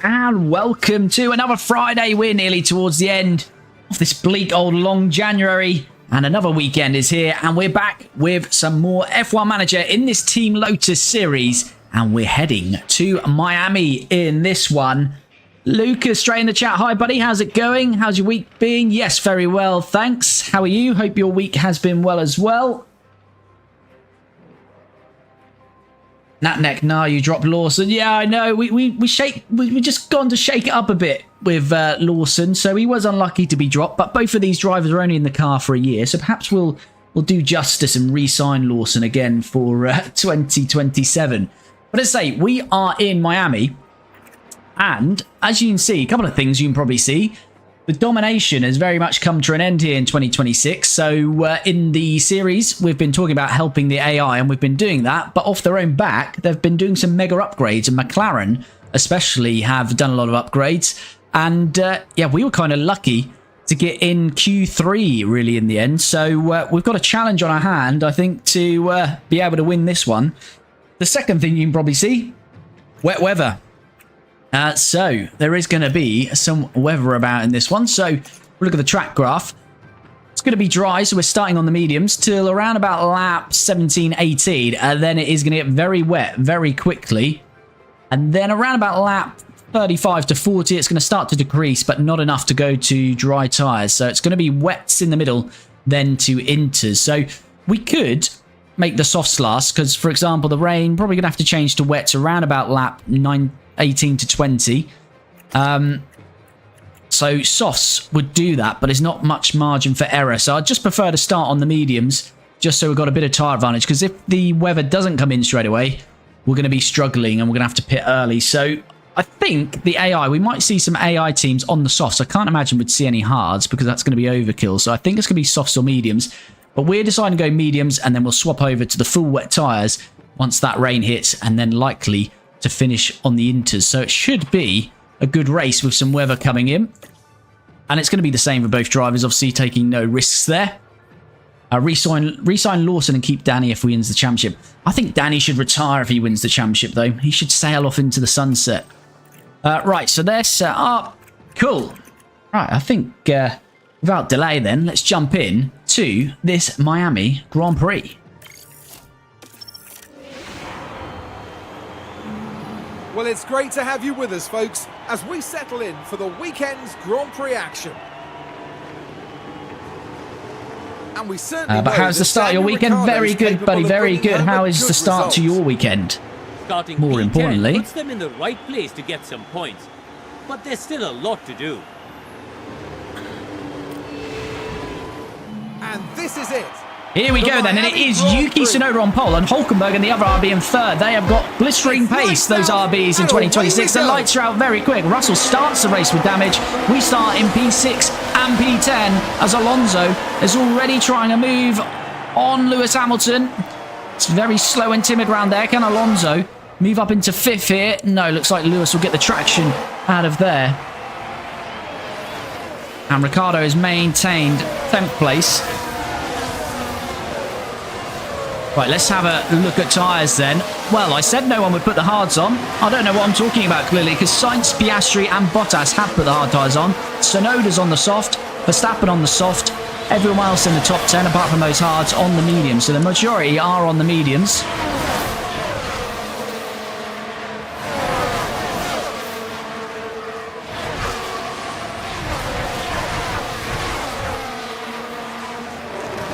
and welcome to another Friday. We're nearly towards the end of this bleak old long January, and another weekend is here, and we're back with some more F1 Manager in this Team Lotus series, and we're heading to Miami in this one. Lucas, straight in the chat. Hi, buddy. How's it going? How's your week been? Yes, very well, thanks. How are you? Hope your week has been well as well. Natnek, no, you dropped Lawson. Yeah, I know. We just gone to shake it up a bit with Lawson, so he was unlucky to be dropped. But both of these drivers are only in the car for a year, so perhaps we'll do justice and re-sign Lawson again for 2027. But as I say, we are in Miami, and as you can see, a couple of things you can probably see. The domination has very much come to an end here in 2026. So in the series, we've been talking about helping the AI, and we've been doing that. But off their own back, they've been doing some mega upgrades, and McLaren especially have done a lot of upgrades. And yeah, we were kind of lucky to get in Q3 really in the end. So we've got a challenge on our hand, I think, to be able to win this one. The second thing you can probably see, wet weather. So there is going to be some weather about in this one. So look at the track graph. It's going to be dry, so we're starting on the mediums till around about lap 17, 18. And then it is going to get very wet very quickly. And then around about lap 35 to 40, it's going to start to decrease, but not enough to go to dry tyres. So it's going to be wets in the middle, then to inters. So we could make the softs last, because, for example, the rain probably going to have to change to wets around about lap 18 to 20. So softs would do that, but there's not much margin for error. So I'd just prefer to start on the mediums, just so we've got a bit of tyre advantage, because if the weather doesn't come in straight away, we're going to be struggling and we're going to have to pit early. So I think the AI, we might see some AI teams on the softs. I can't imagine we'd see any hards, because that's going to be overkill. So I think it's going to be softs or mediums, but we're deciding to go mediums, and then we'll swap over to the full wet tyres once that rain hits, and then likely to finish on the inters. So it should be a good race with some weather coming in, and it's going to be the same for both drivers, obviously taking no risks there. Resign Lawson and keep Danny if we wins the championship. I think Danny should retire if he wins the championship, though. He should sail off into the sunset. Right, so they're set up. Cool. Right, I think without delay then, let's jump in to this Miami Grand Prix. Well, it's great to have you with us, folks, as we settle in for the weekend's Grand Prix action. And we certainly but how's the start of your weekend? Very good, buddy, very good. How is the start to your weekend? Starting More importantly, puts them in the right place to get some points, but there's still a lot to do. And this is it. Here we go then, and it is Yuki Tsunoda on pole, and Hulkenberg and the other RB in third. They have got blistering pace, those RBs in 2026. The lights are out very quick. Russell starts the race with damage. We start in P6 and P10 as Alonso is already trying a move on Lewis Hamilton. It's very slow and timid around there. Can Alonso move up into fifth here? No, looks like Lewis will get the traction out of there. And Ricciardo has maintained 10th place. Right, let's have a look at tyres then. Well, I said no one would put the hards on. I don't know what I'm talking about clearly, because Sainz, Piastri and Bottas have put the hard tyres on. Tsunoda's on the soft, Verstappen on the soft, everyone else in the top 10 apart from those hards on the mediums. So the majority are on the mediums.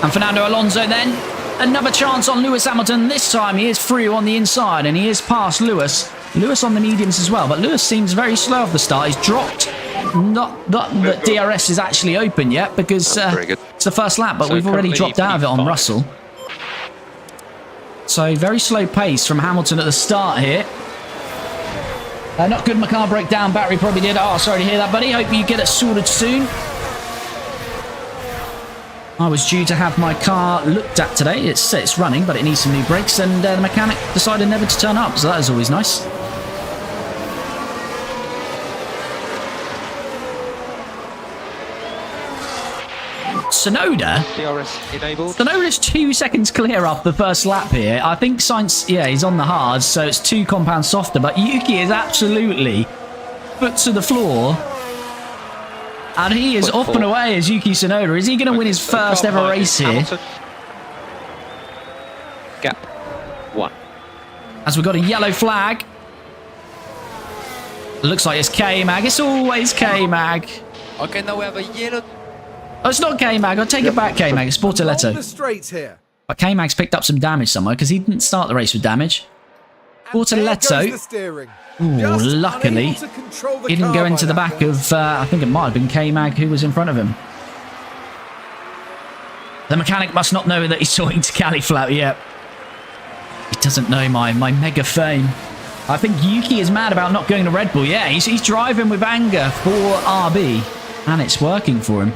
And Fernando Alonso then, another chance on Lewis Hamilton. This time he is through on the inside, and he is past Lewis. Lewis on the mediums as well, but Lewis seems very slow off the start. He's dropped. Not that DRS is actually open yet, because it's the first lap, but we've already dropped out of it on Russell. So very slow pace from Hamilton at the start here. Not good. My car broke down. Battery probably did. Oh, sorry to hear that, buddy. Hope you get it sorted soon. I was due to have my car looked at today. It's running, but it needs some new brakes, and the mechanic decided never to turn up, so that is always nice. Tsunoda. DRS enabled. Tsunoda's 2 seconds clear off the first lap here. I think Sainz, yeah, he's on the hards, so it's 2 compounds softer, but Yuki is absolutely foot to the floor. And he is up and away as Yuki Tsunoda. Is he going to win his first ever race here? Gap 1. As we've got a yellow flag. Looks like it's K-Mag. It's always K-Mag. Okay, now we have a yellow. Oh, it's not K-Mag. I'll take it back, K-Mag. It's Along the Bortoletto. straight here. But K-Mag's picked up some damage somewhere because he didn't start the race with damage. And there goes the Bortoletto. steering. Ooh, Just luckily, unable to control the he didn't car go into by the that back point. of, I think it might have been K-Mag who was in front of him. The mechanic must not know that he's talking to Califlat yet. He doesn't know my mega fame. I think Yuki is mad about not going to Red Bull. Yeah, he's driving with anger for RB, and it's working for him.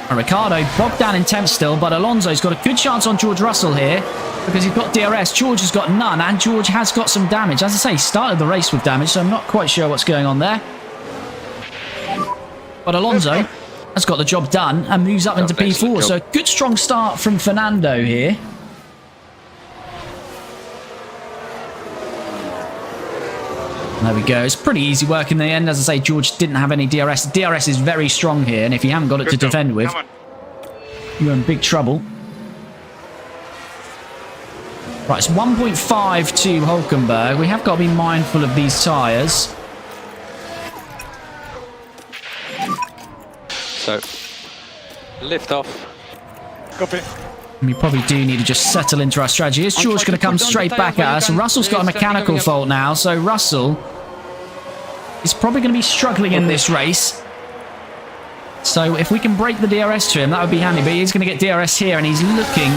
And Ricciardo bogged down in 10th still, but Alonso's got a good chance on George Russell here because he's got DRS. George has got none, and George has got some damage. As I say, he started the race with damage, so I'm not quite sure what's going on there. But Alonso has got the job done and moves up into P4. So a good strong start from Fernando here. There we go. It's pretty easy work in the end. As I say, George didn't have any DRS. DRS is very strong here, and if you haven't got it to defend with, you're in big trouble. Right, it's 1.5 to Hulkenberg. We have got to be mindful of these tyres. So, lift off. Copy. We probably do need to just settle into our strategy. Is George going to come straight back at us? Russell's got a mechanical fault now, so Russell is probably going to be struggling in this race. So if we can break the DRS to him, that would be handy. But he's going to get DRS here, and he's looking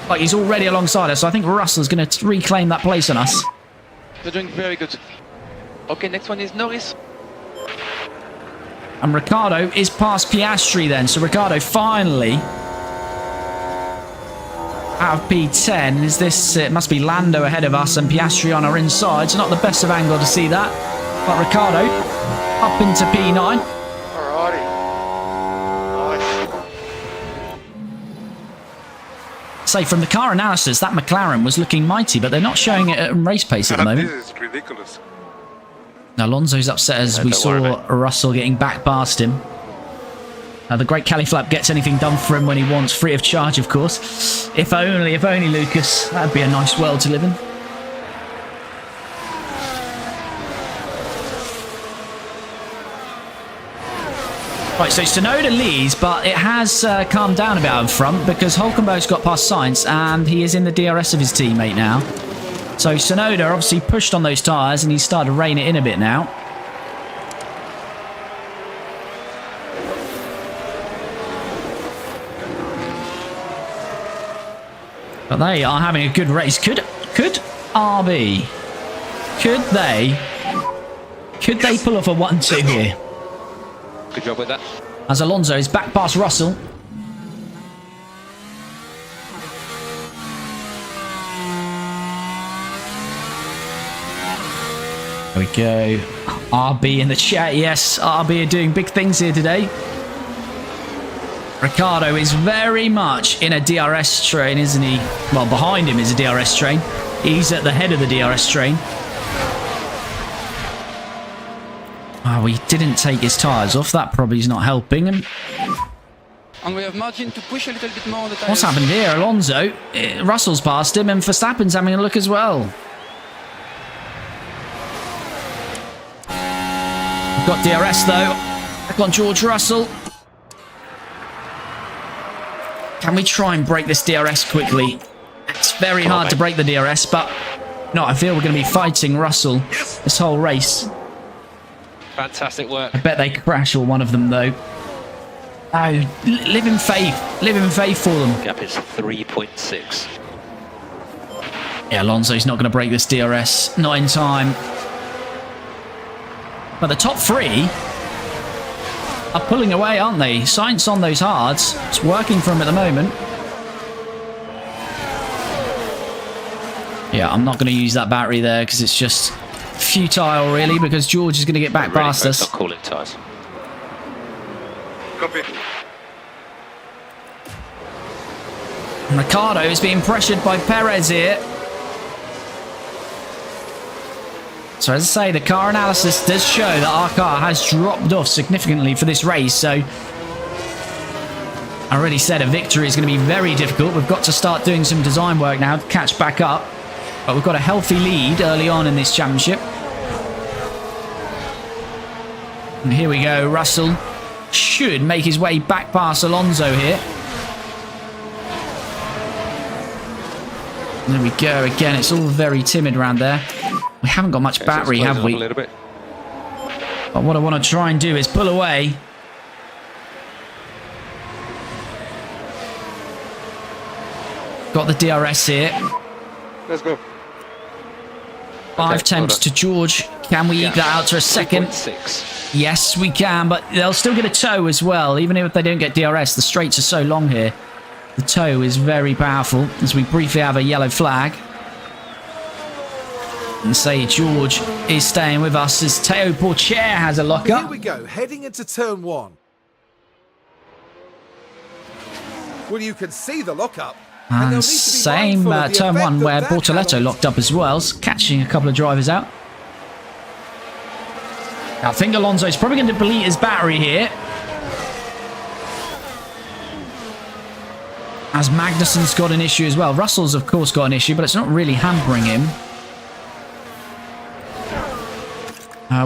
like he's already alongside us. So I think Russell's going to reclaim that place on us. You're doing very good. Okay, next one is Norris. And Ricciardo is past Piastri then. So Ricciardo finally out of P10. Is this? It must be Lando ahead of us and Piastri on our inside. It's not the best of angle to see that. But Ricciardo up into P9. Alrighty. Nice. Say, from the car analysis, that McLaren was looking mighty, but they're not showing it at race pace at the moment. This is ridiculous. Now, Alonso's upset as we saw Russell getting back past him. Now, the great Califlap gets anything done for him when he wants, free of charge, of course. If only, Lucas. That'd be a nice world to live in. Right, so Tsunoda leads, but it has calmed down a bit out in front because Hulkenberg's got past Sainz and he is in the DRS of his teammate now. So Tsunoda obviously pushed on those tyres and he's started to rein it in a bit now. But they are having a good race. Could RB, could they pull off a 1-2 here? Good job with that. As Alonso is back past Russell. There we go. RB in the chat. Yes, RB are doing big things here today. Ricciardo is very much in a DRS train, isn't he? Well, behind him is a DRS train. He's at the head of the DRS train. Oh, he didn't take his tyres off. That probably is not helping him. And we have margin to push a little bit more on the tires. What's happened here? Alonso, Russell's passed him, and Verstappen's having a look as well. We've got DRS though. Back on George Russell. Can we try and break this DRS quickly? It's very hard to break the DRS, but no, I feel we're going to be fighting Russell this whole race. Fantastic work. I bet they crash or one of them though. Oh, live in faith. Live in faith for them. Gap is 3.6. Yeah, Alonso's not going to break this DRS. Not in time. But the top three are pulling away, aren't they? Sainz on those hards. It's working for him at the moment. Yeah, I'm not going to use that battery there because it's just futile, really, because George is going to get back past us. Cooling tires. Copy. And Ricciardo is being pressured by Perez here. So as I say, the car analysis does show that our car has dropped off significantly for this race. So I already said a victory is going to be very difficult. We've got to start doing some design work now to catch back up. But we've got a healthy lead early on in this championship. And here we go. Russell should make his way back past Alonso here. There we go. Again, it's all very timid around there. We haven't got much battery, have we? A little bit. But what I want to try and do is pull away. Got the DRS here. Let's go. 5 attempts well to George. Can we eke that out to a second? 3.6. Yes, we can, but they'll still get a tow as well. Even if they don't get DRS, the straights are so long here. The tow is very powerful as we briefly have a yellow flag. And say George is staying with us as Teo Porcher has a Here lockup. we go, heading into turn 1. Well, you can see the lockup. And they'll And need to be same mindful of the turn effect 1 that where that had Bortoletto on- locked up as well, catching a couple of drivers out. I think Alonso's probably going to deplete his battery here. As Magnussen's got an issue as well. Russell's, of course, got an issue, but it's not really hampering him.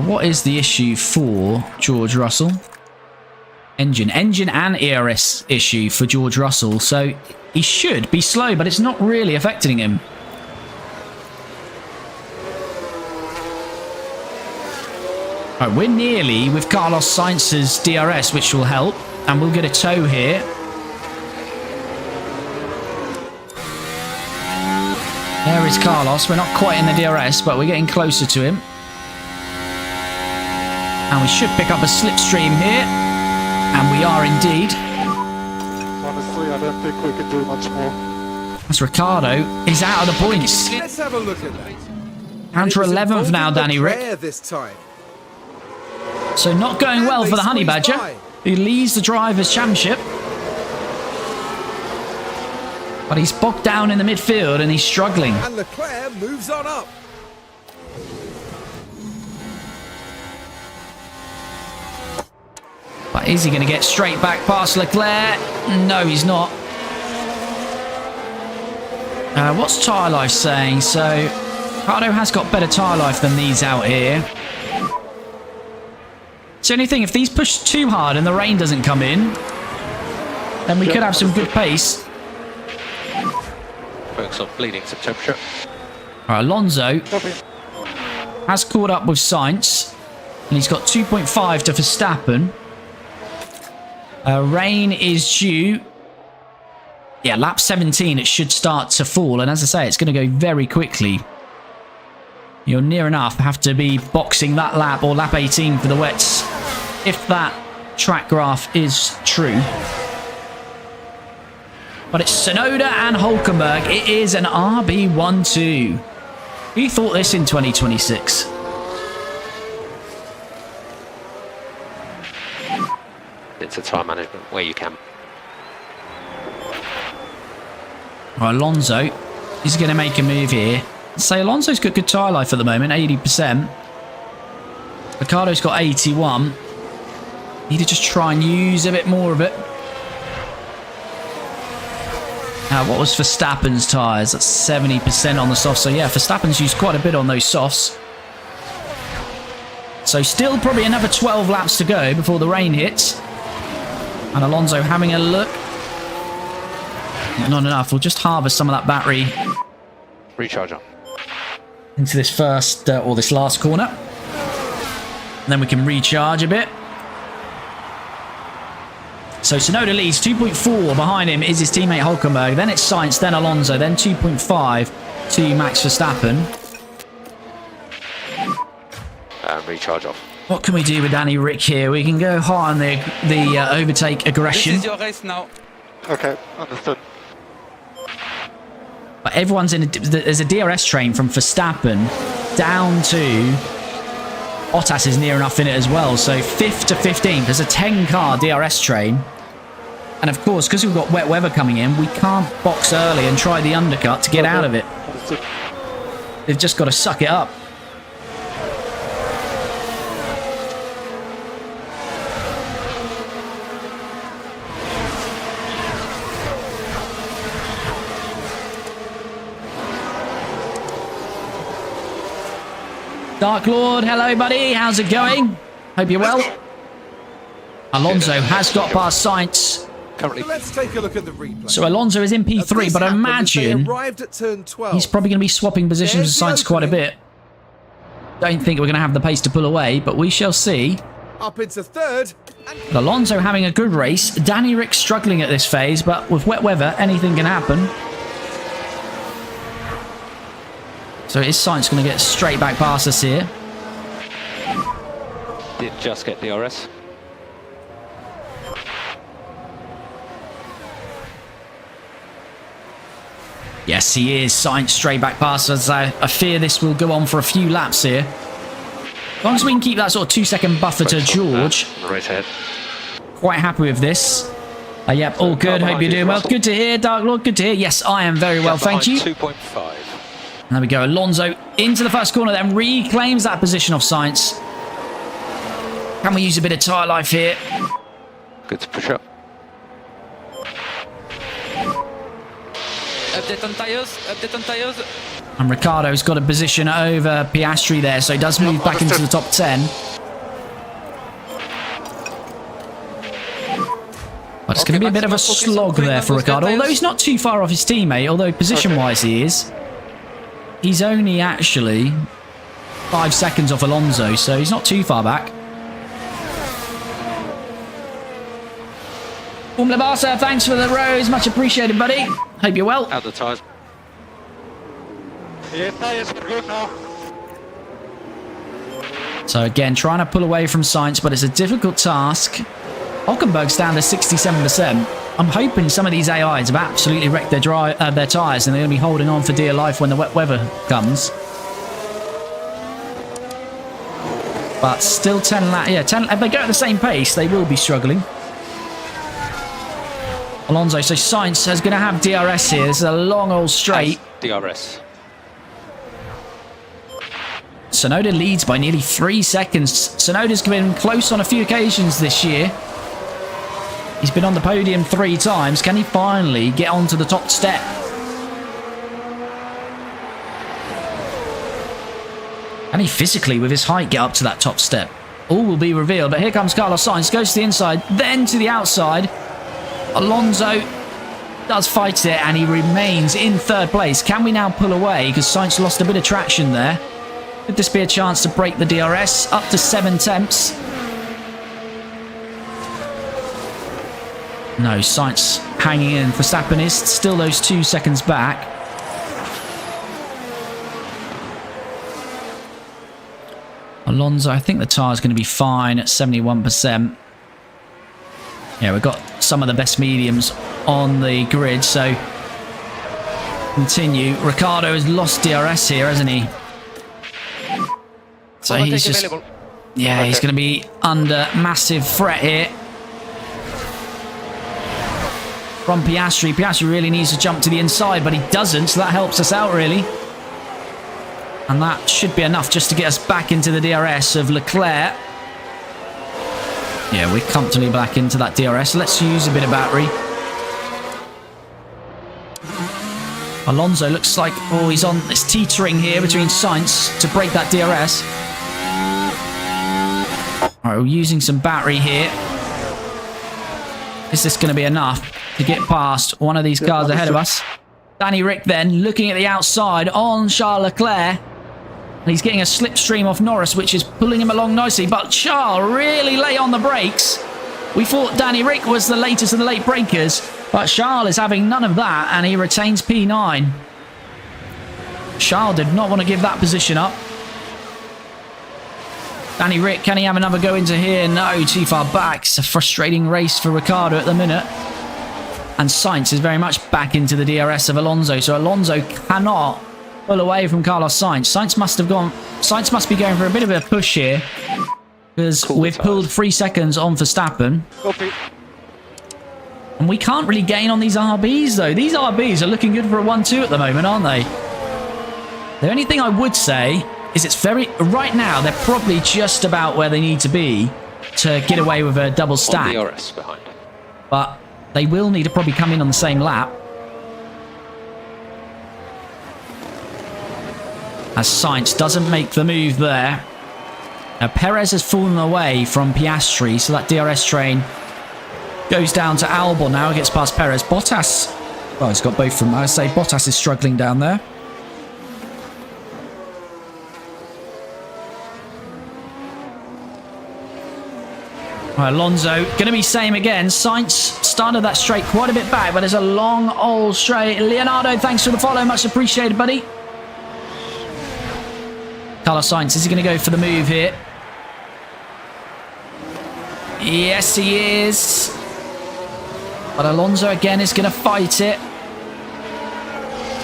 What is the issue for George Russell? Engine and ERS issue for George Russell. So he should be slow, but it's not really affecting him. Right, we're nearly with Carlos Sainz's DRS, which will help. And we'll get a tow here. There is Carlos. We're not quite in the DRS, but we're getting closer to him. And we should pick up a slipstream here. And we are indeed. Honestly, I don't think we can do much more. That's Ricciardo. He's out of the points. Let's have a look at that. Down to 11th now, Danny Rick. Leclerc this time. So not going And well they for the Honey squeezed Badger. by. He leads the Drivers' Championship. But he's bogged down in the midfield and he's struggling. And Leclerc moves on up. But is he going to get straight back past Leclerc? No, he's not. What's tyre life saying? So, Ricardo has got better tyre life than these out here. So, anything, if these push too hard and the rain doesn't come in, then we could have some good pace. Focus on bleeding some temperature. Right, Alonso Copy. has caught up with Sainz. And he's got 2.5 to Verstappen. Rain is due. Yeah, lap 17, it should start to fall. And as I say, it's going to go very quickly. You're near enough. Have to be boxing that lap or lap 18 for the wets. If that track graph is true. But it's Tsunoda and Hülkenberg. It is an RB12. Who thought this in 2026? It's a time management where you can. Right, Alonso is going to make a move here. Say Alonso's got good tyre life at the moment, 80%. Ricciardo's got 81. Need to just try and use a bit more of it. What was Verstappen's tyres? That's 70% on the softs. So yeah, Verstappen's used quite a bit on those softs. So still probably another 12 laps to go before the rain hits. And Alonso having a look. Not enough. We'll just harvest some of that battery Recharger. into this first or this last corner. And then we can recharge a bit. So Tsunoda leads 2.4. Behind him is his teammate Hülkenberg. Then it's Sainz, then Alonso, then 2.5 to Max Verstappen. Recharge off. What can we do with Danny Rick here? We can go hard on the overtake aggression. This is your race now. Okay, understood. But everyone's in there's a DRS train from Verstappen down to Bottas is near enough in it as well. So 5th to 15th. There's a 10-car DRS train. And of course, because we've got wet weather coming in, we can't box early and try the undercut to get out of it. Understood. They've just got to suck it up. Dark Lord, hello, buddy. How's it going? Hope you're well. Alonso has got past Sainz. Currently. So let's take a look at the replay. So Alonso is in P3, but I imagine arrived at turn 12. he's probably going to be swapping positions with Sainz quite a bit. Don't think we're going to have the pace to pull away, but we shall see. Up into third. And But Alonso having a good race. Danny Rick struggling at this phase, but with wet weather, anything can happen. So is Sainz going to get straight back past us here? Did just get DRS. Yes, he is. Sainz straight back past us. I fear this will go on for a few laps here. As long as we can keep that sort of 2-second buffer to George. Right ahead. Quite happy with this. Yep, all good. Hope you're doing well. Good to hear, Dark Lord. Good to hear. Yes, I am very well, thank you. 2.5. There we go. Alonso into the first corner, then reclaims that position of Sainz. Can we use a bit of tyre life here? Good to push up. Update on tyres. Update on tyres. And Ricciardo's got a position over Piastri there, so he does move back into the top 10. But it's going to be a bit of a slog there for Ricciardo, although he's not too far off his teammate, although position-wise he is. He's only actually 5 seconds off Alonso, so he's not too far back. Barca, thanks for the rose, much appreciated, buddy. Hope you're well. Out the tyres. Yeah, tyres are good now. So again, trying to pull away from Sainz, but it's a difficult task. Hülkenberg's down to 67%. I'm hoping some of these AIs have absolutely wrecked their tyres and they're going to be holding on for dear life when the wet weather comes. But still 10 laps. Yeah, 10. If they go at the same pace, they will be struggling. Alonso, so Sainz is going to have DRS here. This is a long old straight. DRS. Tsunoda leads by nearly 3 seconds. Tsunoda's been close on a few occasions this year. He's been on the podium 3 times. Can he finally get onto the top step? Can he physically, with his height, get up to that top step? All will be revealed, but here comes Carlos Sainz. Goes to the inside, then to the outside. Alonso does fight it, and he remains in 3rd place. Can we now pull away? Because Sainz lost a bit of traction there. Could this be a chance to break the DRS? Up to 7 tenths. No, Sainz hanging in. Verstappen is still those 2 seconds back. Alonso, I think the tyre's going to be fine at 71%. Yeah, we've got some of the best mediums on the grid, so continue. Ricciardo has lost DRS here, hasn't he? So he's just... Yeah, he's going to be under massive threat here. From Piastri. Piastri really needs to jump to the inside, but he doesn't, so that helps us out, really. And that should be enough just to get us back into the DRS of Leclerc. Yeah, we're comfortably back into that DRS. Let's use a bit of battery. Alonso looks like, oh, he's on this teetering here between Sainz to break that DRS. All right, we're using some battery here. Is this going to be enough to get past one of these cars ahead of us? Danny Rick then looking at the outside on Charles Leclerc. And he's getting a slipstream off Norris, which is pulling him along nicely. But Charles really late on the brakes. We thought Danny Rick was the latest of the late breakers, but Charles is having none of that, and he retains P9. Charles did not want to give that position up. Danny Rick, can he have another go into here? No, too far back. It's a frustrating race for Ricciardo at the minute. And Sainz is very much back into the DRS of Alonso, so Alonso cannot pull away from Carlos Sainz. Sainz must be going for a bit of a push here, because we've pulled 3 seconds on Verstappen. Copy. And we can't really gain on these RBs, though. These RBs are looking good for a 1-2 at the moment, aren't they? The only thing I would say is it's very... Right now, they're probably just about where they need to be to get away with a double stack. On DRS behind. But they will need to probably come in on the same lap. as Sainz doesn't make the move there. Now, Perez has fallen away from Piastri, so that DRS train goes down to Albon now. He gets past Perez. Bottas, oh, he's got both from, I say Bottas is struggling down there. Right, Alonso, going to be same again. Sainz started that straight quite a bit back, but there's a long old straight. Leonardo, thanks for the follow. Much appreciated, buddy. Carlos Sainz, is he going to go for the move here? Yes, he is. But Alonso again is going to fight it.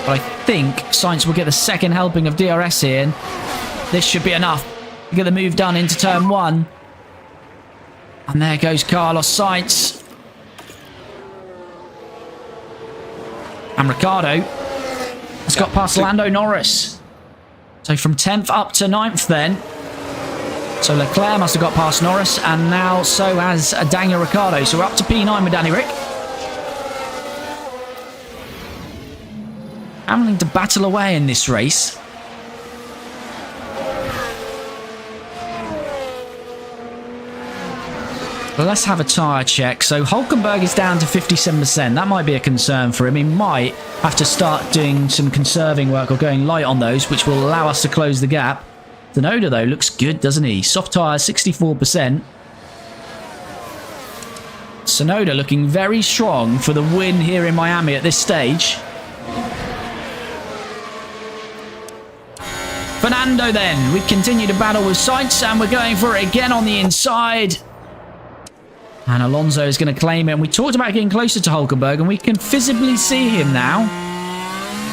But I think Sainz will get the second helping of DRS here. And this should be enough to get the move done into turn 1. And there goes Carlos Sainz. And Ricciardo has got past Lando Norris. So from 10th up to 9th then. So Leclerc must have got past Norris, and now so has Daniel Ricciardo. So we're up to P9 with Danny Rick. Having to battle away in this race. But let's have a tyre check. So Hulkenberg is down to 57%. That might be a concern for him. He might have to start doing some conserving work or going light on those, which will allow us to close the gap. Tsunoda, though, looks good, doesn't he? Soft tyre, 64%. Tsunoda looking very strong for the win here in Miami at this stage. Fernando, then. We continue to battle with Sainz, and we're going for it again on the inside. And Alonso is going to claim it. And we talked about getting closer to Hulkenberg, and we can visibly see him now.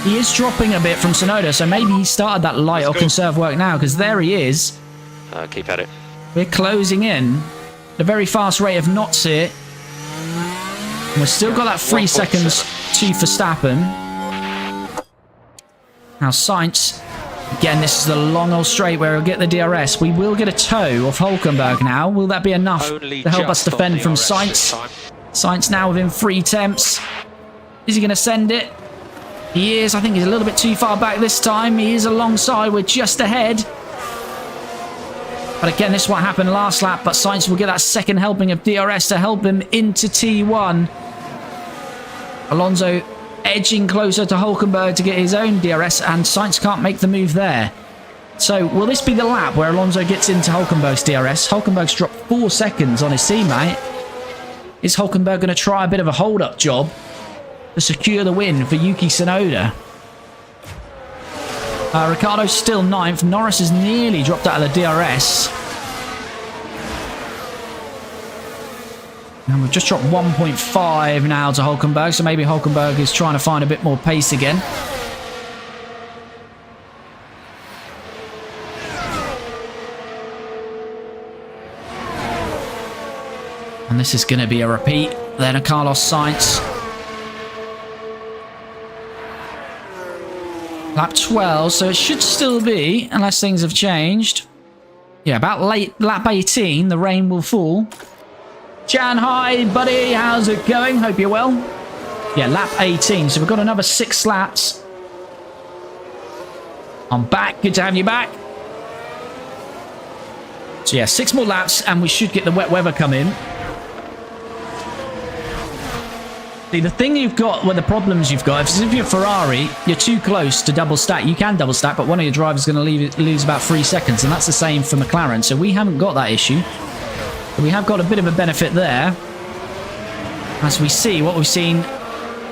He is dropping a bit from Tsunoda, so maybe he started that light or conserve work now, because there he is. Keep at it. We're closing in at a very fast rate of knots here. And we've still got that 3 seconds to Verstappen. Now Sainz, again, this is the long old straight where he'll get the DRS. We will get a toe of Hulkenberg now. Will that be enough to help us defend from Sainz? Sainz now within 3 temps. Is he going to send it? He is. I think he's a little bit too far back this time. He is alongside. We're just ahead. But again, this is what happened last lap. But Sainz will get that second helping of DRS to help him into T1. Alonso edging closer to Hulkenberg to get his own DRS. And Sainz can't make the move there. So will this be the lap where Alonso gets into Hulkenberg's DRS? Hulkenberg's dropped 4 seconds on his teammate. Is Hulkenberg going to try a bit of a hold-up job to secure the win for Yuki Tsunoda? Ricciardo's still 9th. Norris has nearly dropped out of the DRS. And we've just dropped 1.5 now to Hulkenberg, so maybe Hulkenberg is trying to find a bit more pace again. And this is going to be a repeat. Then a Carlos Sainz. Lap 12, so it should still be, unless things have changed. Yeah, about late lap 18, the rain will fall. Jan, hi, buddy. How's it going? Hope you're well. Yeah, lap 18, so we've got another 6 laps. I'm back. Good to have you back. So yeah, 6 more laps, and we should get the wet weather come in. See, the thing you've got, well, the problems you've got, is if you're Ferrari, you're too close to double stack. You can double stack, but one of your drivers is going to lose about 3 seconds, and that's the same for McLaren. So we haven't got that issue. But we have got a bit of a benefit there. As we see what we've seen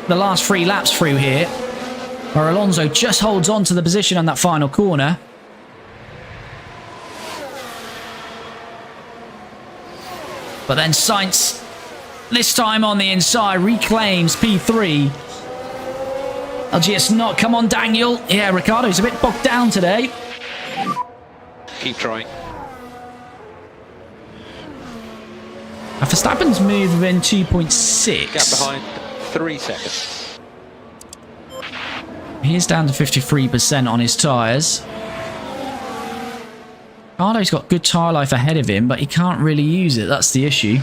the last 3 laps through here, where Alonso just holds on to the position on that final corner. But then Sainz, this time on the inside, reclaims P3. LGS not. Come on, Daniel. Yeah, Ricciardo's a bit bogged down today. Keep trying. Verstappen's moved within 2.6. Gap behind 3 seconds. He is down to 53% on his tyres. Ricciardo's got good tyre life ahead of him, but he can't really use it. That's the issue.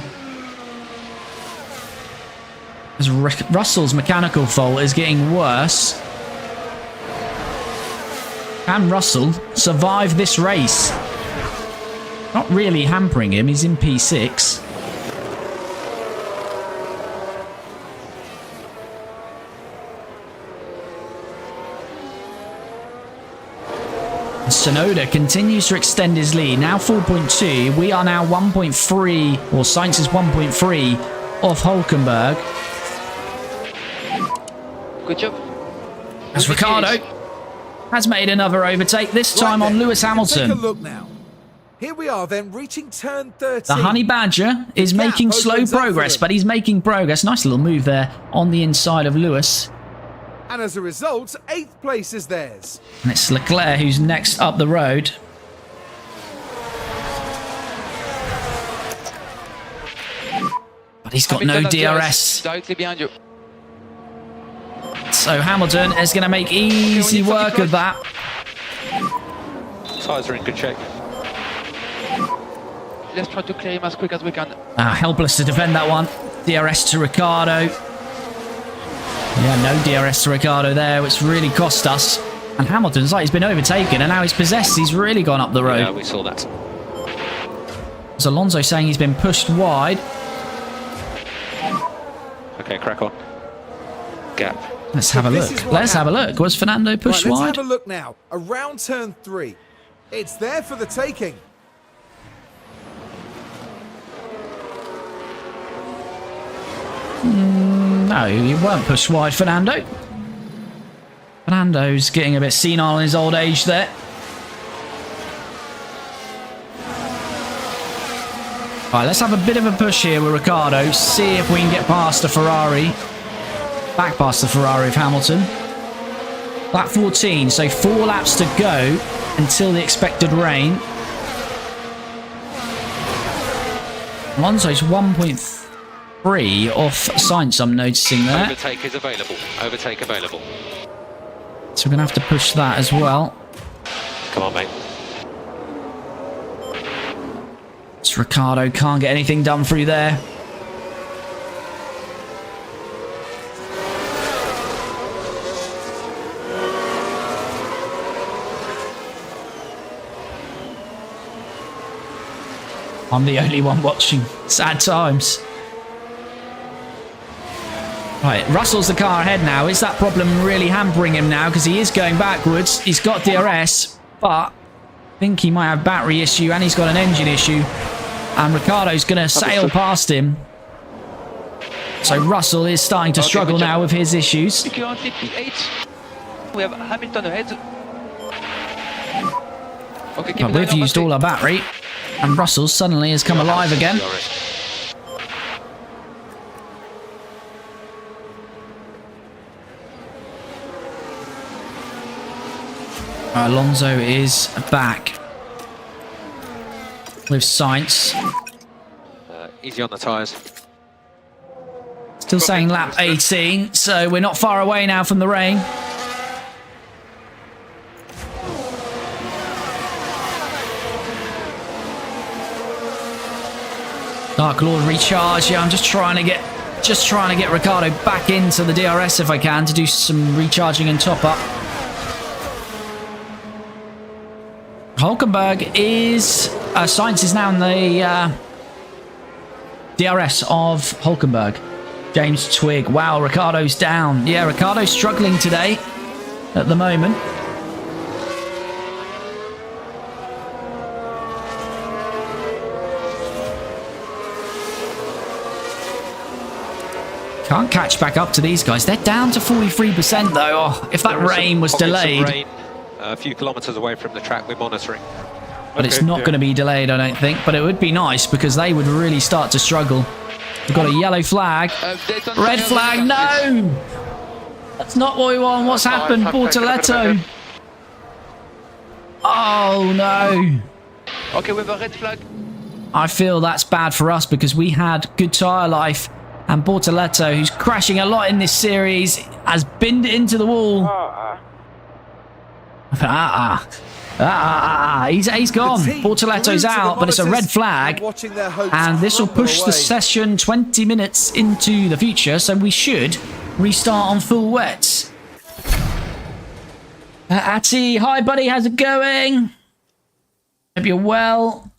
As Russell's mechanical fault is getting worse. Can Russell survive this race? Not really hampering him. He's in P6. Tsunoda continues to extend his lead. Now 4.2. We are now 1.3, or Sainz is 1.3 off Hulkenberg. Good job. As Ricciardo has made another overtake, this time on Lewis Hamilton. Take a look now. Here we are then, reaching turn 13. The Honey Badger is making slow progress, but he's making progress. Nice little move there on the inside of Lewis. And as a result, 8th place is theirs. And it's Leclerc who's next up the road. But he's got no DRS. Directly behind you. So Hamilton is going to make easy work of that. Tyres are in good shape. Let's try to clear him as quick as we can. Helpless to defend that one. DRS to Ricciardo. Yeah, no DRS to Ricciardo there, which really cost us. And Hamilton's like he's been overtaken, and now he's possessed. He's really gone up the road. Yeah, we saw that. There's Alonso saying he's been pushed wide. Okay, crack on. Gap. Let's have a look. Let's have a look. Was Fernando pushed Let's wide? have a look now. Around turn 3. It's there for the taking. No, you weren't pushed wide, Fernando. Fernando's getting a bit senile in his old age there. Right, let's have a bit of a push here with Ricciardo. See if we can get past the Ferrari. Back past the Ferrari of Hamilton. Lap 14, so 4 laps to go until the expected rain. Alonso's 1.3 off Sainz, I'm noticing there. Overtake is available. Overtake available. So we're going to have to push that as well. Come on, mate. So Ricciardo can't get anything done through there. I'm the only one watching. Sad times. Right, Russell's the car ahead now. Is that problem really hampering him now? Because he is going backwards. He's got DRS, but I think he might have battery issue and he's got an engine issue. And Ricciardo's going to sail past him. So Russell is starting to struggle now with his issues. Currently P8. We have Hamilton ahead. Okay, But we've used all our battery. And Russell suddenly has come alive again. Alonso is back with Sainz. Easy on the tyres. Still saying lap 18, so we're not far away now from the rain. Dark Lord recharge. Yeah, I'm just trying to get Ricciardo back into the DRS if I can to do some recharging and top up. Hulkenberg is Sainz is now in the DRS of Hulkenberg. James Twigg. Wow, Ricciardo's down. Yeah, Ricciardo's struggling today at the moment. Can't catch back up to these guys. They're down to 43% though. Oh, if that rain was delayed. Rain, a few kilometres away from the track we're monitoring. But it's not going to be delayed, I don't think. But it would be nice because they would really start to struggle. We've got a yellow flag. Red flag, no! That's not what we want. What's happened? Bortoletto. Oh, no. Okay, we have a red flag. I feel that's bad for us because we had good tyre life. And Bortoletto, who's crashing a lot in this series, has binned it into the wall. He's gone. Bortoletto's out, but it's a red flag. And this will push the session 20 minutes into the future, so we should restart on full wets. Atty, hi buddy, how's it going? Hope you're well.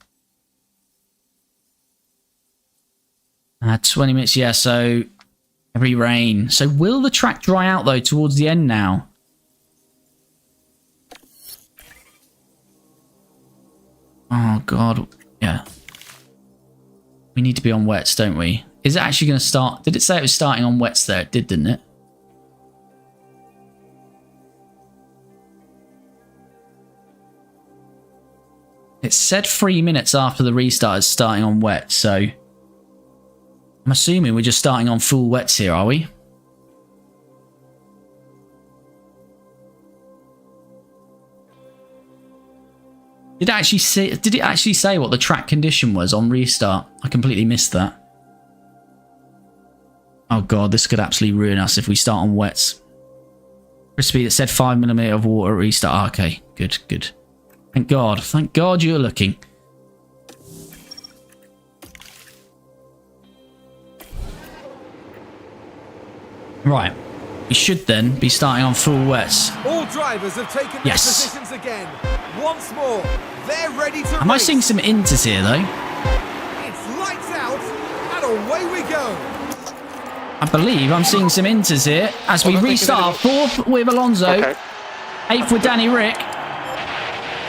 20 minutes, yeah, so heavy rain. So will the track dry out though towards the end now? Oh god, yeah. We need to be on wets, don't we? Is it actually going to start? Did it say it was starting on wets there? It did, didn't it? It said 3 minutes after the restart is starting on wet, so I'm assuming we're just starting on full wets here, are we? Did it actually say what the track condition was on restart? I completely missed that. Oh god, this could absolutely ruin us if we start on wets. Crispy, it said 5mm of water at restart. Okay, good, good. Thank God you're looking. Right, we should then be starting on full wets. All drivers have taken their positions again. Once more, they're ready to race. Am I seeing some inters here though? It's lights out and away we go. I believe I'm seeing some inters here as we restart. 4th with Alonso, 8th with Danny Rick.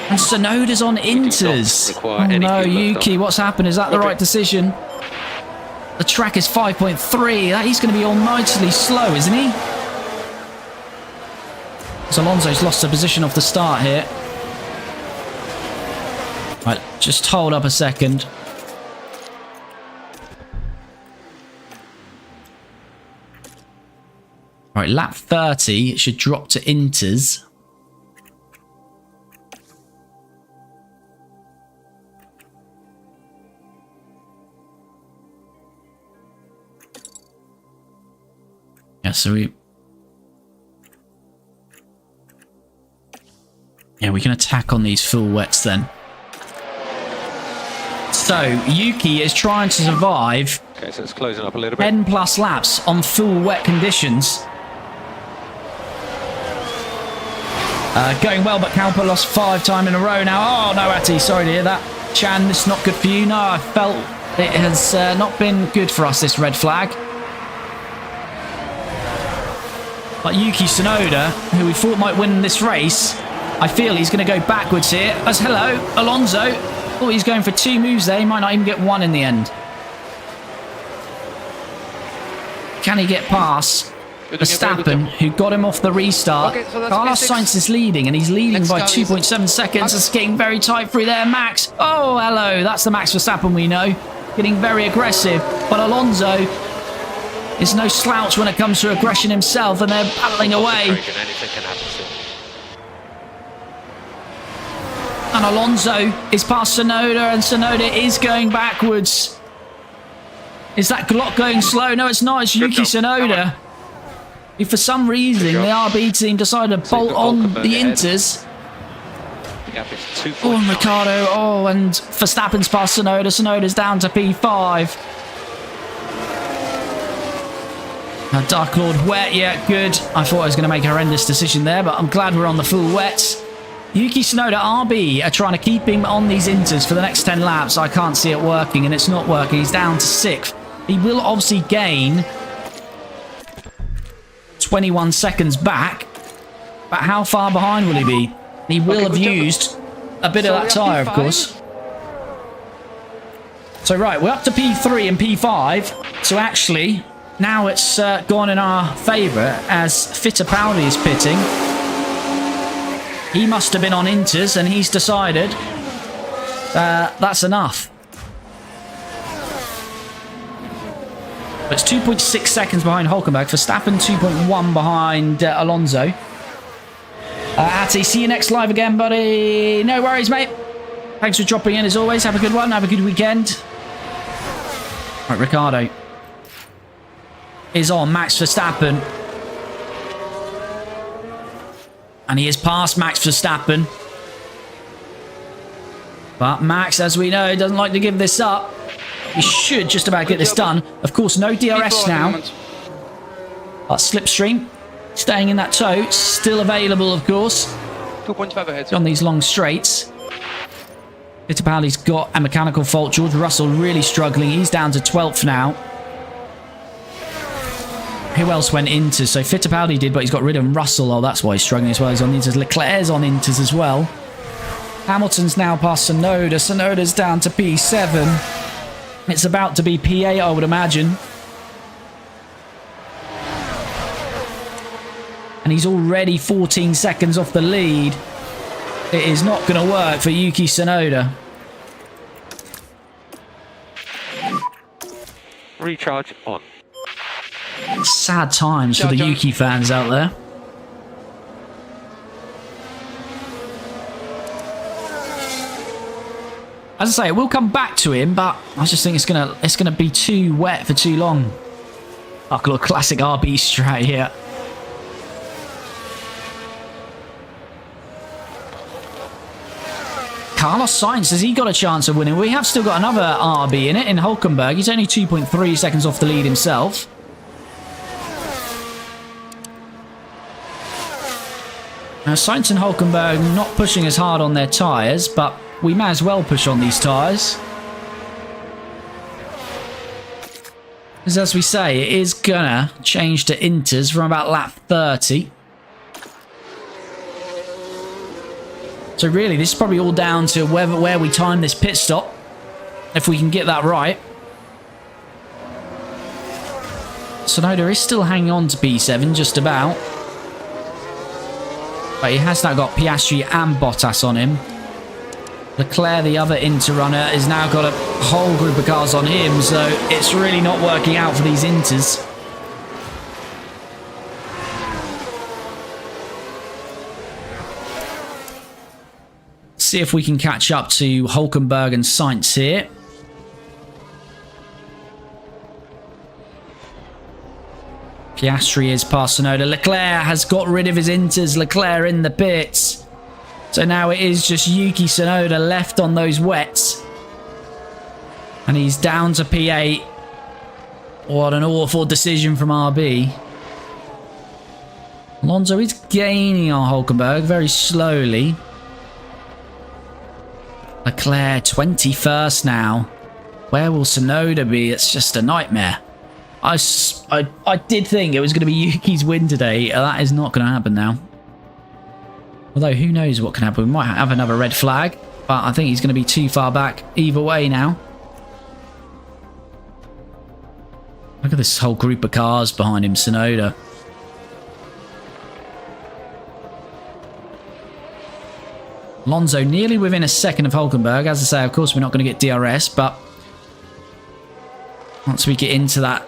And Sonoda's on inters. Oh no, Yuki, what's happened? Is that the right decision? The track is 5.3. He's going to be all nicely slow, isn't he? So Alonso's lost a position off the start here. Right, just hold up a second. Right, lap 30. It should drop to inters. Yeah, so we can attack on these full wets then. So, Yuki is trying to survive. Okay, so it's closing up a little bit. 10 plus laps on full wet conditions. Going well, but Calpa lost 5 times in a row now. Oh, no, Atty, sorry to hear that. Chan, this is not good for you. No, I felt it has not been good for us, this red flag. But Yuki Tsunoda, who we thought might win this race, I feel he's going to go backwards here. As hello, Alonso. Oh, he's going for 2 moves there. He might not even get 1 in the end. Can he get past Verstappen, who got him off the restart? Okay, so Carlos Sainz is leading, and he's leading by 2.7 seconds. It's getting very tight through there. Max. Oh, hello. That's the Max Verstappen we know. Getting very aggressive. But Alonso is no slouch when it comes to aggression himself, and they're battling away. And Alonso is past Tsunoda, and Tsunoda is going backwards. Is that Glock going slow? No, it's not. It's Yuki Tsunoda. Who, for some reason, the RB team decided to bolt on the inters. Oh, and Ricciardo. Oh, and Verstappen's past Tsunoda. Tsunoda's down to P5. Dark Lord wet, yeah, good. I thought I was going to make a horrendous decision there, but I'm glad we're on the full wets. Yuki Tsunoda RB are trying to keep him on these inters for the next 10 laps. I can't see it working, and it's not working. He's down to 6th. He will obviously gain 21 seconds back, but how far behind will he be? He will have used a bit of that tyre, of course. So, right, we're up to P3 and P5. So, actually, now it's gone in our favour as Fittipaldi is pitting. He must have been on inters, and he's decided that's enough. It's 2.6 seconds behind Hülkenberg. Verstappen 2.1 behind Alonso. Atty, see you next live again, buddy. No worries, mate. Thanks for dropping in as always. Have a good one. Have a good weekend. Right, Ricciardo is on Max Verstappen. And he is past Max Verstappen. But Max, as we know, doesn't like to give this up. He should just about get this done. Of course, no DRS now. But Slipstream, staying in that tow, still available, of course. 2.5 ahead. On these long straights. Fittipaldi's got a mechanical fault. George Russell really struggling. He's down to 12th now. Who else went into? So Fittipaldi did, but he's got rid of Russell. Oh, that's why he's struggling as well. He's on Inters. Leclerc's on Inters as well. Hamilton's now past Tsunoda. Tsunoda's down to P7. It's about to be P8, I would imagine. And he's already 14 seconds off the lead. It is not going to work for Yuki Tsunoda. Recharge on. Sad times for the Yuki fans out there. As I say, we'll come back to him, but I just think it's gonna be too wet for too long. Like a little classic RB strat here. Carlos Sainz, has he got a chance of winning? We have still got another RB in it, in Hulkenberg. He's only 2.3 seconds off the lead himself. Now, Sainz and Hulkenberg not pushing as hard on their tyres, but we may as well push on these tyres. Because as we say, it is gonna change to Inters from about lap 30. So really, this is probably all down to where we time this pit stop. If we can get that right. Tsunoda is still hanging on to P7, just about. But he has now got Piastri and Bottas on him. Leclerc, the other Inter runner, has now got a whole group of cars on him, so it's really not working out for these Inters. See if we can catch up to Hulkenberg and Sainz here. Piastri is past Tsunoda. Leclerc has got rid of his Inters. Leclerc in the pits. So now it is just Yuki Tsunoda left on those wets. And he's down to P8. What an awful decision from RB. Alonso is gaining on Hulkenberg very slowly. Leclerc 21st now. Where will Tsunoda be? It's just a nightmare. I did think it was going to be Yuki's win today. That is not going to happen now. Although, who knows what can happen. We might have another red flag. But I think he's going to be too far back either way now. Look at this whole group of cars behind him, Tsunoda. Alonso nearly within a second of Hulkenberg. As I say, of course, we're not going to get DRS, but once we get into that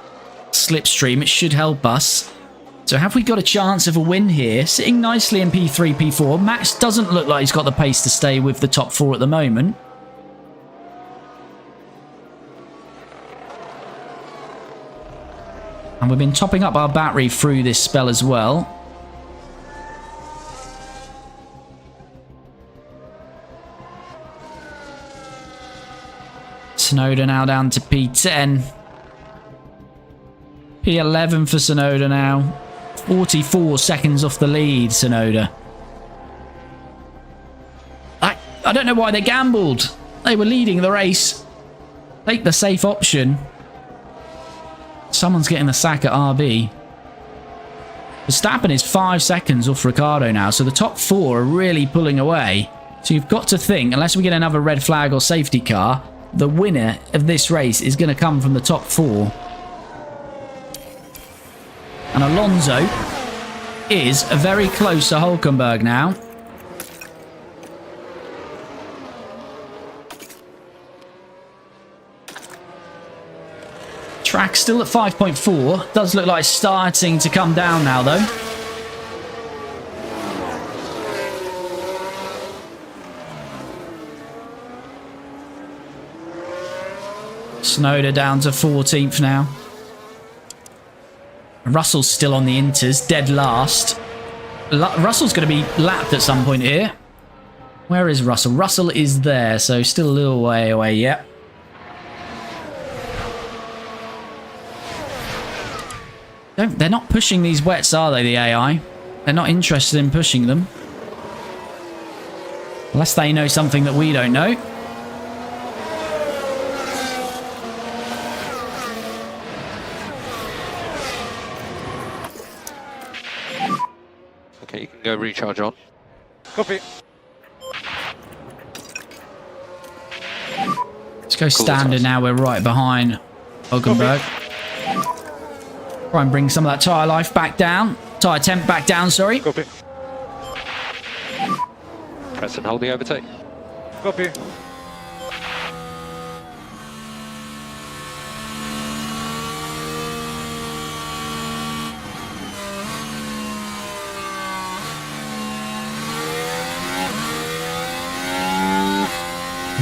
slipstream, it should help us. So have we got a chance of a win here? Sitting nicely in P3, P4. Max doesn't look like he's got the pace to stay with the top four at the moment. And we've been topping up our battery through this spell as well. Tsunoda now down to P10. P11 for Tsunoda now. 44 seconds off the lead, Tsunoda. I don't know why they gambled. They were leading the race. Take the safe option. Someone's getting the sack at RB. Verstappen is 5 seconds off Ricciardo now, so the top four are really pulling away. So you've got to think, unless we get another red flag or safety car, the winner of this race is going to come from the top four. And Alonso is very close to Hulkenberg now. Track still at 5.4. Does look like it's starting to come down now, though. Tsunoda down to 14th now. Russell's still on the Inters, dead last. Russell's going to be lapped at some point here. Where is Russell? Russell is there, so still a little way away yet. They're not pushing these wets, are they, the AI? They're not interested in pushing them. Unless they know something that we don't know. Okay, you can go recharge on. Copy. Let's go standard now. We're right behind Hulkenberg. Try and bring some of that tyre life back down. Tyre temp back down, sorry. Copy. Press and hold the overtake. Copy.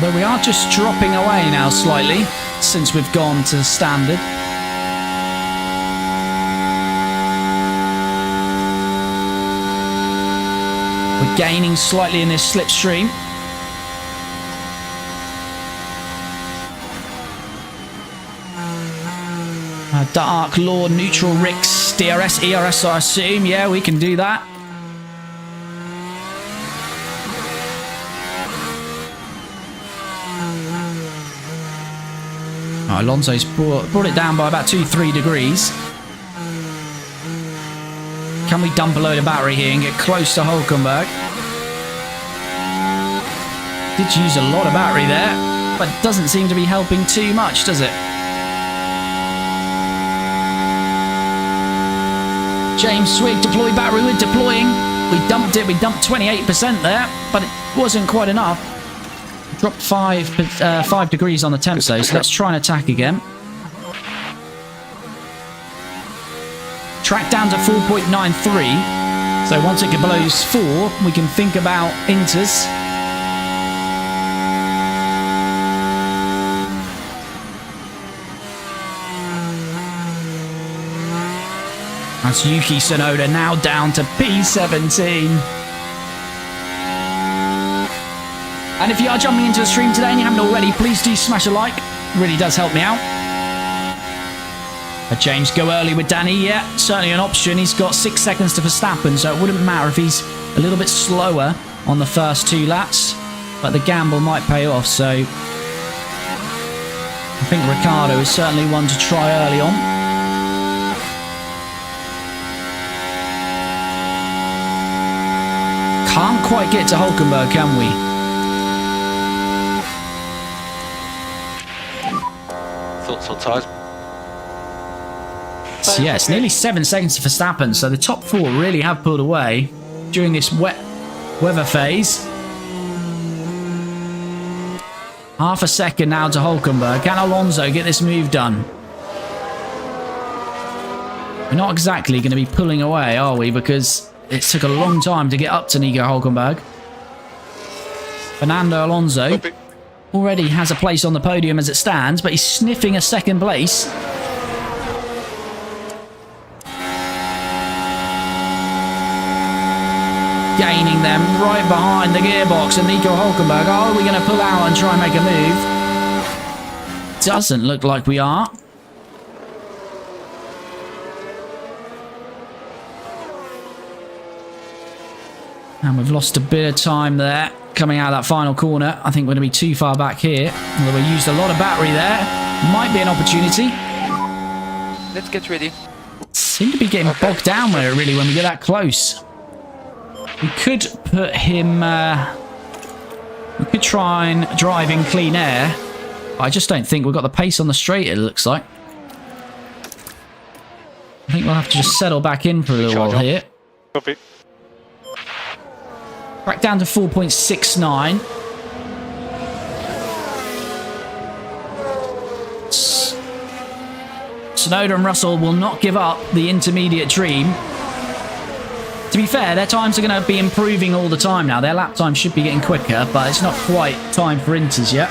But we are just dropping away now slightly since we've gone to standard. We're gaining slightly in this slipstream. Dark Lord, Neutral Ricks, DRS, ERS I assume. Yeah, we can do that. Oh, Alonso's brought it down by about 2-3 degrees. Can we dump a load of battery here and get close to Hulkenberg? Did use a lot of battery there, but doesn't seem to be helping too much, does it? James Swig, deploy battery, we're deploying. We dumped it, we dumped 28% there, but it wasn't quite enough. Dropped 5 degrees on the temp though, so let's try and attack again. Track down to 4.93, so once it belows 4, we can think about inters. That's Yuki Tsunoda now down to P17. And if you are jumping into the stream today and you haven't already, please do smash a like. It really does help me out. James, go early with Danny. Yeah, certainly an option. He's got 6 seconds to Verstappen, so it wouldn't matter if he's a little bit slower on the first 2 laps. But the gamble might pay off, so I think Ricciardo is certainly one to try early on. Can't quite get to Hulkenberg, can we? Thoughts on tyres? So yeah, it's nearly 7 seconds to Verstappen, so the top 4 really have pulled away during this wet weather phase. Half a second now to Hulkenberg. Can Alonso get this move done? We're not exactly going to be pulling away, are we? Because it took a long time to get up to Nico Hulkenberg. Fernando Alonso already has a place on the podium as it stands, but he's sniffing a second place. Gaining them right behind the gearbox and Nico Hulkenberg. Oh, are we going to pull out and try and make a move? Doesn't look like we are. And we've lost a bit of time there coming out of that final corner. I think we're going to be too far back here. Although we used a lot of battery there. Might be an opportunity. Let's get ready. Seem to be getting bogged down with it really when we get that close. We could put him... we could try and drive in clean air. I just don't think we've got the pace on the straight, it looks like. I think we'll have to just settle back in for a little while here. Copy. Back down to 4.69. Tsunoda and Russell will not give up the intermediate dream. To be fair, their times are going to be improving all the time now. Their lap time should be getting quicker, but it's not quite time for inters yet.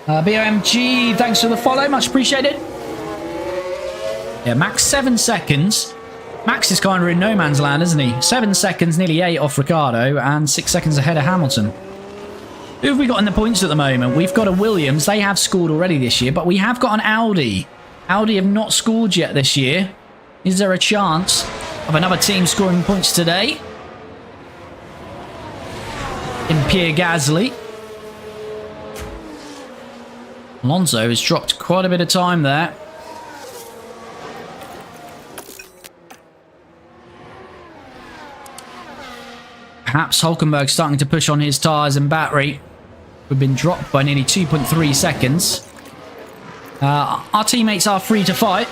BOMG, thanks for the follow. Much appreciated. Yeah, Max 7 seconds. Max is kind of in no man's land, isn't he? 7 seconds, nearly 8 off Ricciardo, and 6 seconds ahead of Hamilton. Who have we got in the points at the moment? We've got a Williams. They have scored already this year, but we have got an Audi. Audi have not scored yet this year. Is there a chance of another team scoring points today? In Pierre Gasly. Alonso has dropped quite a bit of time there. Perhaps Hulkenberg starting to push on his tyres and battery. We've been dropped by nearly 2.3 seconds. Our teammates are free to fight.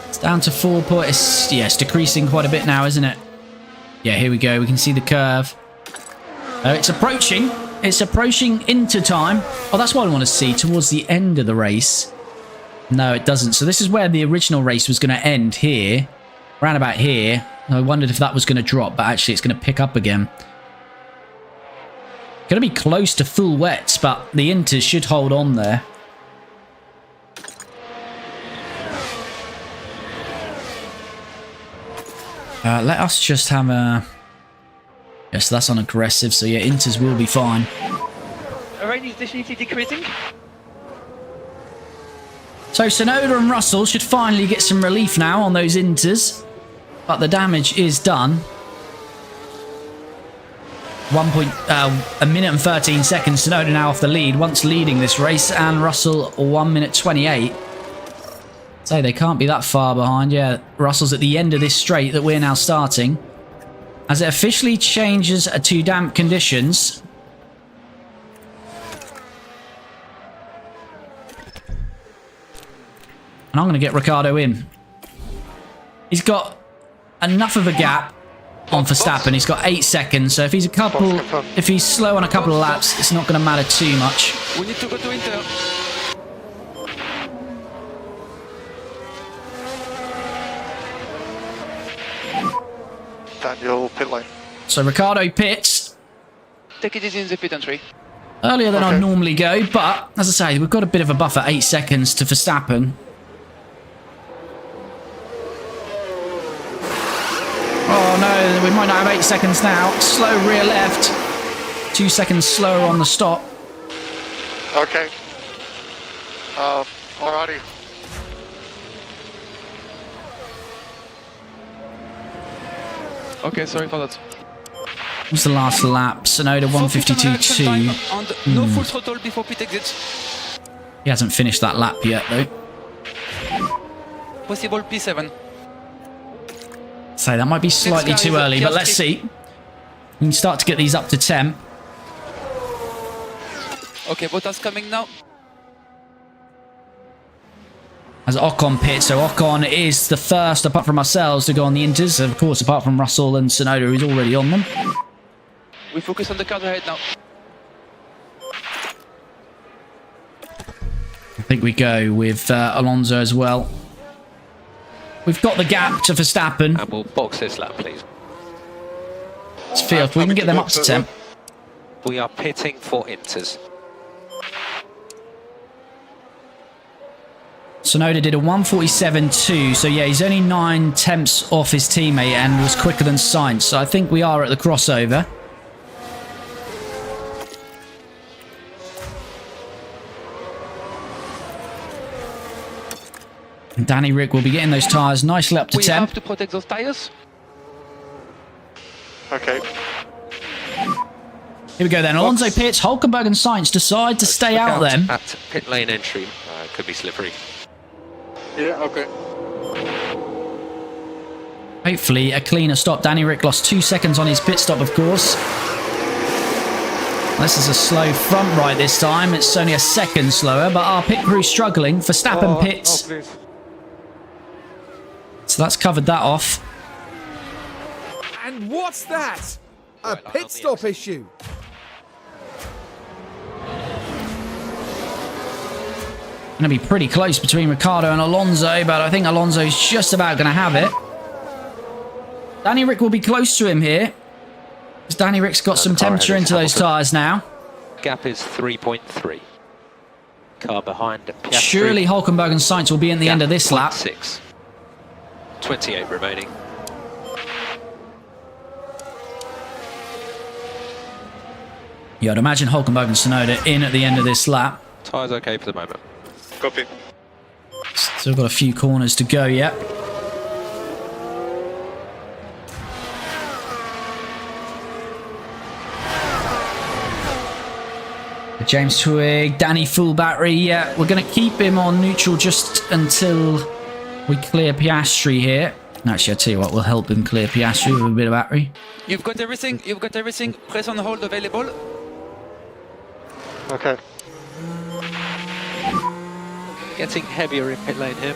It's down to 4 points. Yeah, it's decreasing quite a bit now, isn't it? Yeah, here we go. We can see the curve. It's approaching. It's approaching into time. Oh, that's what I want to see towards the end of the race. No, it doesn't. So this is where the original race was going to end here. Around about here. I wondered if that was going to drop, but actually it's going to pick up again. Going to be close to full wets, but the Inters should hold on there. Let us just have a... Yes, that's on aggressive, so yeah, Inters will be fine. Rain is definitely decreasing. So Tsunoda and Russell should finally get some relief now on those Inters. But the damage is done. 1 minute and 13 seconds. Tsunoda now off the lead, once leading this race, and Russell 1 minute 28. So they can't be that far behind. Yeah, Russell's at the end of this straight that we're now starting. As it officially changes to damp conditions. And I'm going to get Ricciardo in. He's got enough of a gap on Verstappen. He's got 8 seconds, so if he's slow on a couple of laps, it's not going to matter too much. We need to go to Inter. Daniel, pit lane. So Ricciardo pits Take it easy in the pit entry. earlier than I normally go, but as I say, we've got a bit of a buffer, 8 seconds to Verstappen. Oh no, we might not have 8 seconds now. Slow rear left. 2 seconds slower on the stop. Okay. Alrighty. Okay, sorry for that. What's the last lap? Tsunoda 152.2. And no full throttle before pit exit. He hasn't finished that lap yet though. Possible P7. So that might be slightly too early, but let's see. We can start to get these up to 10. Okay, Bottas coming now. As Ocon pits, so Ocon is the first, apart from ourselves, to go on the Inters. Of course, apart from Russell and Tsunoda, who's already on them. We focus on the car ahead now. I think we go with Alonso as well. We've got the gap to Verstappen. And we'll box this lap, please. Let's feel if we can get them up to 10. We are pitting for Inters. Tsunoda did a 147.2, so yeah, he's only 9 tenths off his teammate and was quicker than Sainz. So I think we are at the crossover. And Danny Rick will be getting those tyres nicely up to 10. We have to protect those tyres. Okay. Here we go then. Alonso pits. Hulkenberg and Sainz decide to stay out then. At pit lane entry. Could be slippery. Yeah, okay. Hopefully a cleaner stop. Danny Rick lost 2 seconds on his pit stop, of course. This is a slow front right this time. It's only a second slower, but our pit crew's struggling. Verstappen pits. Please. So that's covered that off. And what's that? A pit stop issue. Going to be pretty close between Ricciardo and Alonso, but I think Alonso's just about going to have it. Danny Rick will be close to him here. Because Danny Rick's got some temperature into those tyres now. gap is 3.3. Car behind Piastri. Surely Hulkenberg and Sainz will be in the end of this lap. 6. 28 remaining. Yeah, I'd imagine Hulkenberg and Tsunoda in at the end of this lap. Tyres okay for the moment. Copy. Still got a few corners to go yet. James Twig, Danny full battery. Yeah, we're going to keep him on neutral just until we clear Piastri here. Actually, I'll tell you what, we'll help him clear Piastri with a bit of battery. You've got everything. You've got everything. Press on hold available. Okay. Getting heavier in pit lane here.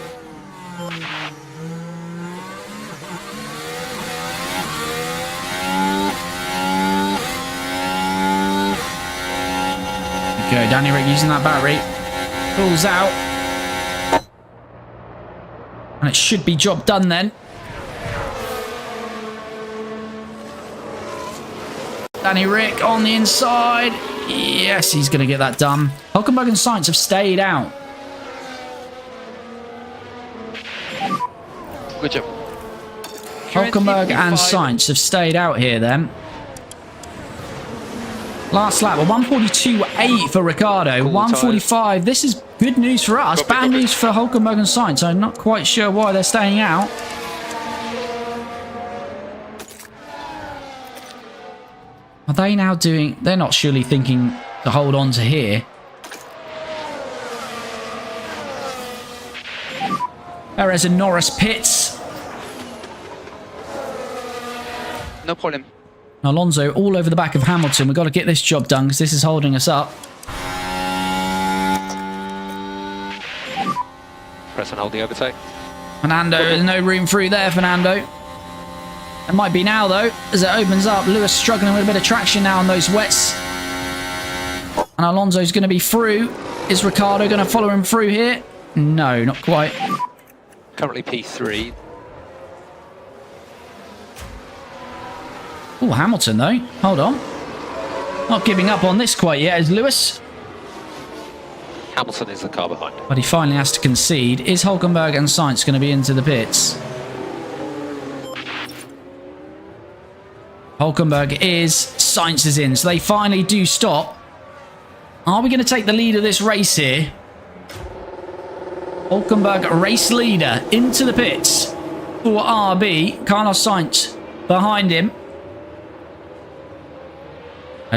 Go, Danny Rick using that battery. Pulls out. And it should be job done then. Danny Rick on the inside. Yes, he's going to get that done. Hulkenberg and Sainz have stayed out. Good job. Hulkenberg and Sainz have stayed out here then. Last lap, a 142.8 for Ricciardo, Cool 145. This is good news for us, bad news for Hulkenberg and Sainz. I'm not quite sure why they're staying out. Are they now doing... They're not surely thinking to hold on to here. Perez and Norris pits. No problem. Alonso all over the back of Hamilton. We've got to get this job done because this is holding us up. Press and hold the overtake. Fernando, there's no room through there, Fernando. It might be now, though, as it opens up. Lewis struggling with a bit of traction now on those wets. And Alonso's going to be through. Is Ricciardo going to follow him through here? No, not quite. Currently P3. Oh, Hamilton, though. Hold on. Not giving up on this quite yet, is Lewis. Hamilton is the car behind. But he finally has to concede. Is Hulkenberg and Sainz going to be into the pits? Hulkenberg is. Sainz is in. So they finally do stop. Are we going to take the lead of this race here? Hulkenberg, race leader, into the pits for RB. Carlos Sainz behind him.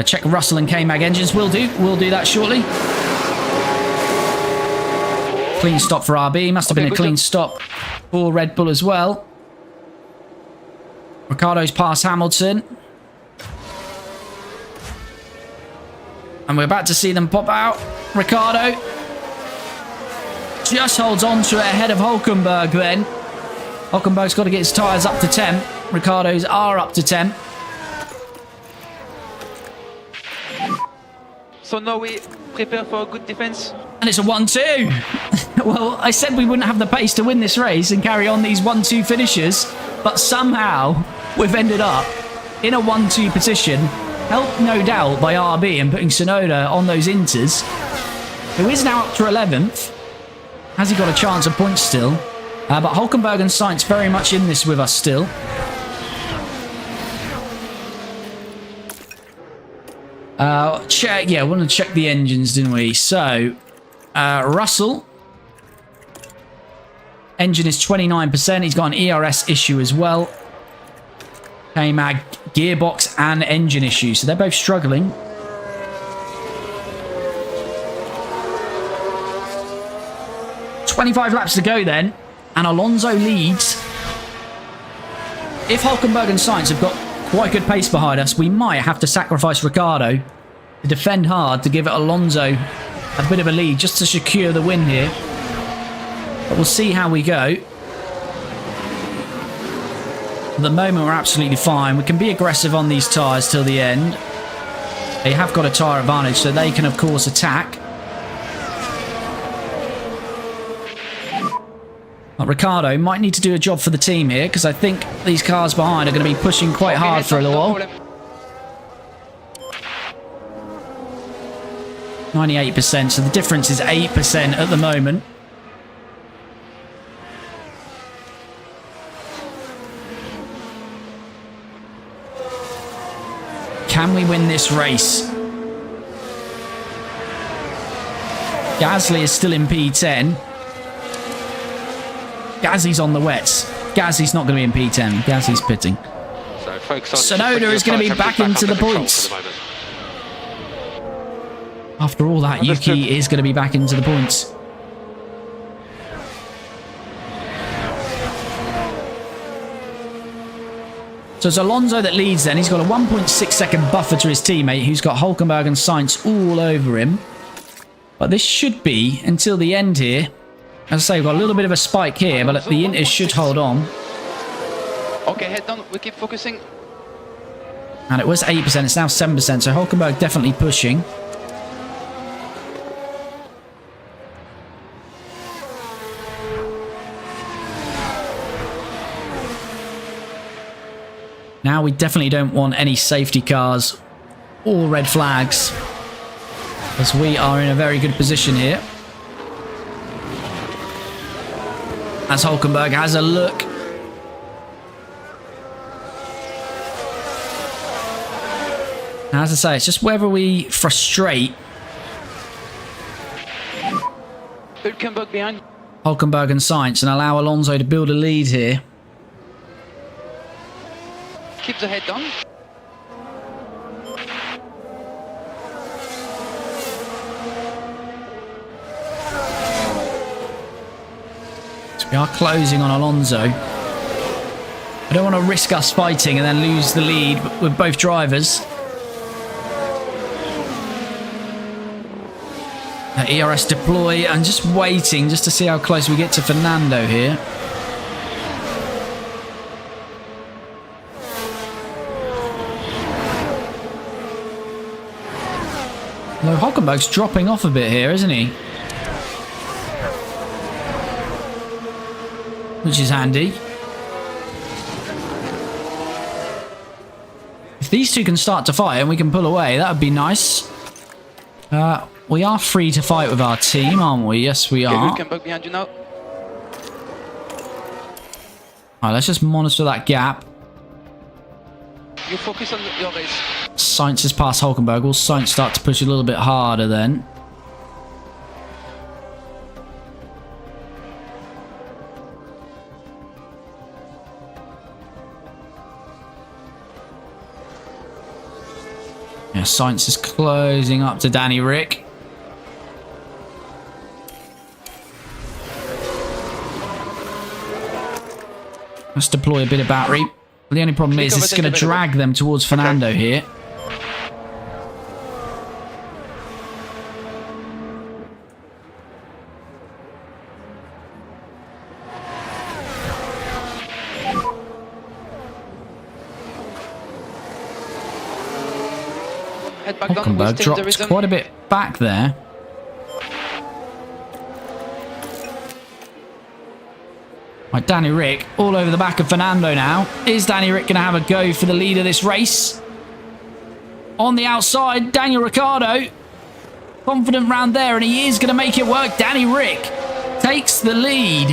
Check Russell and K-Mag engines. We'll do that shortly. Clean stop for RB. Must have been a clean stop for Red Bull as well. Ricciardo's past Hamilton. And we're about to see them pop out. Ricciardo just holds on to it ahead of Hulkenberg then. Hulkenberg's got to get his tyres up to 10. Ricciardo's are up to 10. So now we prepare for a good defense. And it's a 1-2. Well, I said we wouldn't have the pace to win this race and carry on these 1-2 finishes, but somehow we've ended up in a 1-2 position, helped no doubt by RB and putting Tsunoda on those inters, who is now up to 11th. Has he got a chance of points still? But Hulkenberg and Sainz very much in this with us still. Yeah, we wanted to check the engines, didn't we? So, Russell. Engine is 29%. He's got an ERS issue as well. K-Mag, gearbox and engine issue. So they're both struggling. .25 laps to go then. And Alonso leads. If Hulkenberg and Sainz have got quite good pace behind us, we might have to sacrifice Ricciardo to defend hard to give Alonso a bit of a lead just to secure the win here. But we'll see how we go. At the moment, we're absolutely fine. We can be aggressive on these tyres till the end. They have got a tyre advantage, so they can, of course, attack. But Ricciardo might need to do a job for the team here, because I think these cars behind are going to be pushing quite hard for a little while. 98%, so the difference is 8% at the moment. Can we win this race? Gasly is still in P10. Gasly's on the wets. Gasly's not going to be in P10. Gasly's pitting. So focus on Sonoda is going to be back into the points. After all that, Yuki is going to be back into the points. So it's Alonso that leads then. He's got a 1.6 second buffer to his teammate, who's got Hülkenberg and Sainz all over him. But this should be until the end here. As I say, we've got a little bit of a spike here, but the Inters should hold on. Okay, head down. We keep focusing. And it was 8%, it's now 7%, so Hülkenberg definitely pushing. Now we definitely don't want any safety cars or red flags, as we are in a very good position here. As Hülkenberg has a look. Now, as I say, it's just whether we frustrate Hülkenberg behind. Hülkenberg and Sainz and allow Alonso to build a lead here. Keep the head down. So we are closing on Alonso. I don't want to risk us fighting and then lose the lead with both drivers. ERS deploy and just waiting just to see how close we get to Fernando here. No, Hülkenberg's dropping off a bit here, isn't he? Which is handy. If these two can start to fight and we can pull away, that would be nice. We are free to fight with our team, aren't we? Yes, we are. Okay, Hülkenberg behind you now. Alright, let's just monitor that gap. You focus on your race. Sainz is past Hülkenberg. Will Sainz start to push a little bit harder then? Yeah, Sainz is closing up to Danny Rick. Let's deploy a bit of battery. The only problem is it's going to drag them towards Fernando here. Head back down. Hülkenberg dropped quite a bit back there. Right, Danny Rick all over the back of Fernando now. Is Danny Rick going to have a go for the lead of this race? On the outside, Daniel Ricciardo. Confident round there, and he is going to make it work. Danny Rick takes the lead.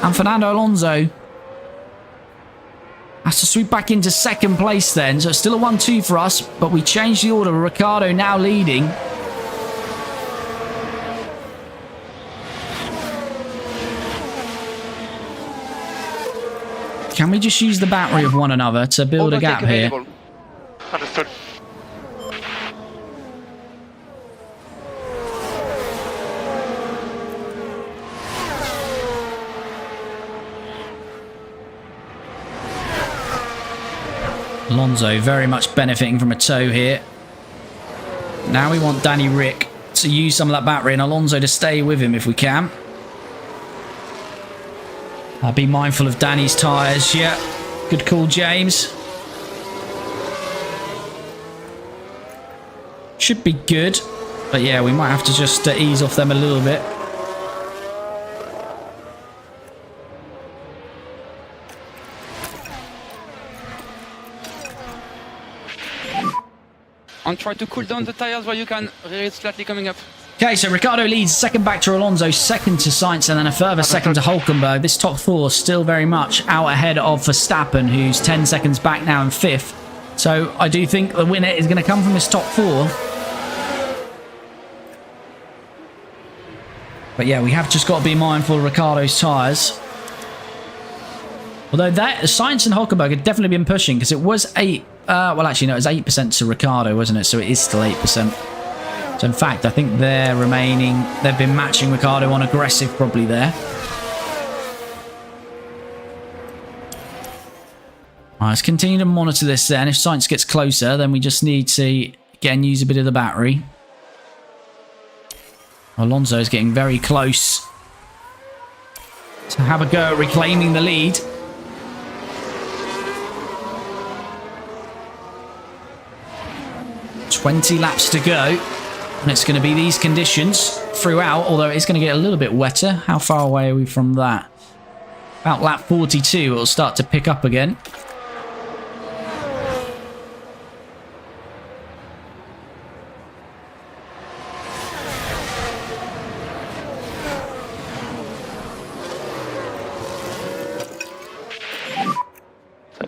And Fernando Alonso has to sweep back into second place then. So it's still a 1-2 for us, but we change the order. Ricciardo now leading. Can we just use the battery of one another to build a gap here? Understood. Alonso very much benefiting from a tow here. Now we want Danny Rick to use some of that battery and Alonso to stay with him if we can. I'll be mindful of Danny's tyres. Yeah, good call, James. Should be good. But yeah, we might have to just ease off them a little bit. And try to cool down the tires where you can. It's slightly coming up. Okay, so Ricciardo leads, second back to Alonso, second to Sainz, and then a further second to Hülkenberg. This top four still very much out ahead of Verstappen, who's 10 seconds back now in fifth. So I do think the winner is going to come from this top four. But yeah, we have just got to be mindful of Ricciardo's tyres. Although that Sainz and Hülkenberg have definitely been pushing, because it was 8... well, actually, no, it was 8% to Ricciardo, wasn't it? So it is still 8%. So in fact, I think they're remaining... They've been matching Ricciardo on aggressive probably there. Alright, let's continue to monitor this then. If Sainz gets closer, then we just need to, again, use a bit of the battery. Alonso is getting very close to have a go at reclaiming the lead. "20 laps to go, and it's going to be these conditions throughout, although it's going to get a little bit wetter. How far away are we from that? About lap 42, it'll start to pick up again.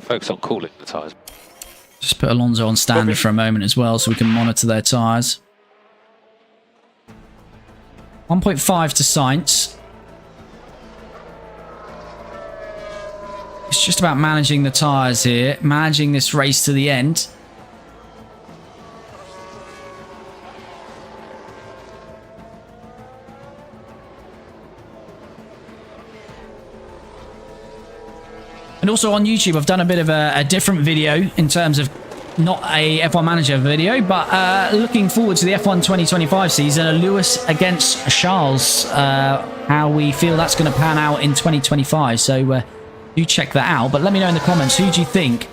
Focus on cooling the tyres. Just put Alonso on standard for a moment as well so we can monitor their tyres. 1.5 to Sainz. It's just about managing the tyres here, managing this race to the end. And also on YouTube, I've done a bit of a different video in terms of not a F1 Manager video, but looking forward to the F1 2025 season, Lewis against Charles, how we feel that's going to pan out in 2025. So do check that out. But let me know in the comments, who do you think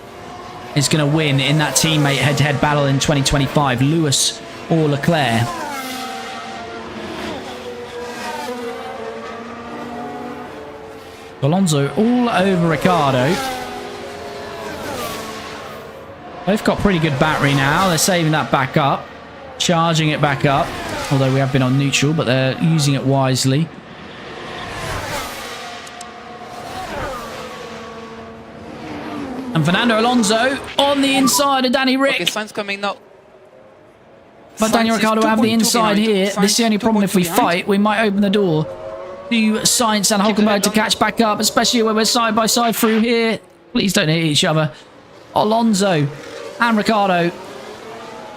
is going to win in that teammate head-to-head battle in 2025, Lewis or Leclerc? Alonso all over Ricciardo. Both got pretty good battery now. They're saving that back up, charging it back up. Although we have been on neutral, but they're using it wisely. And Fernando Alonso on the inside of Danny Rick. Okay, Sainz coming now. But Daniel Ricciardo have the inside here. This is the only problem. If we fight, we might open the door to Sainz and Hülkenberg to catch back up, especially when we're side by side through here. Please don't hit each other. Alonso and Ricciardo,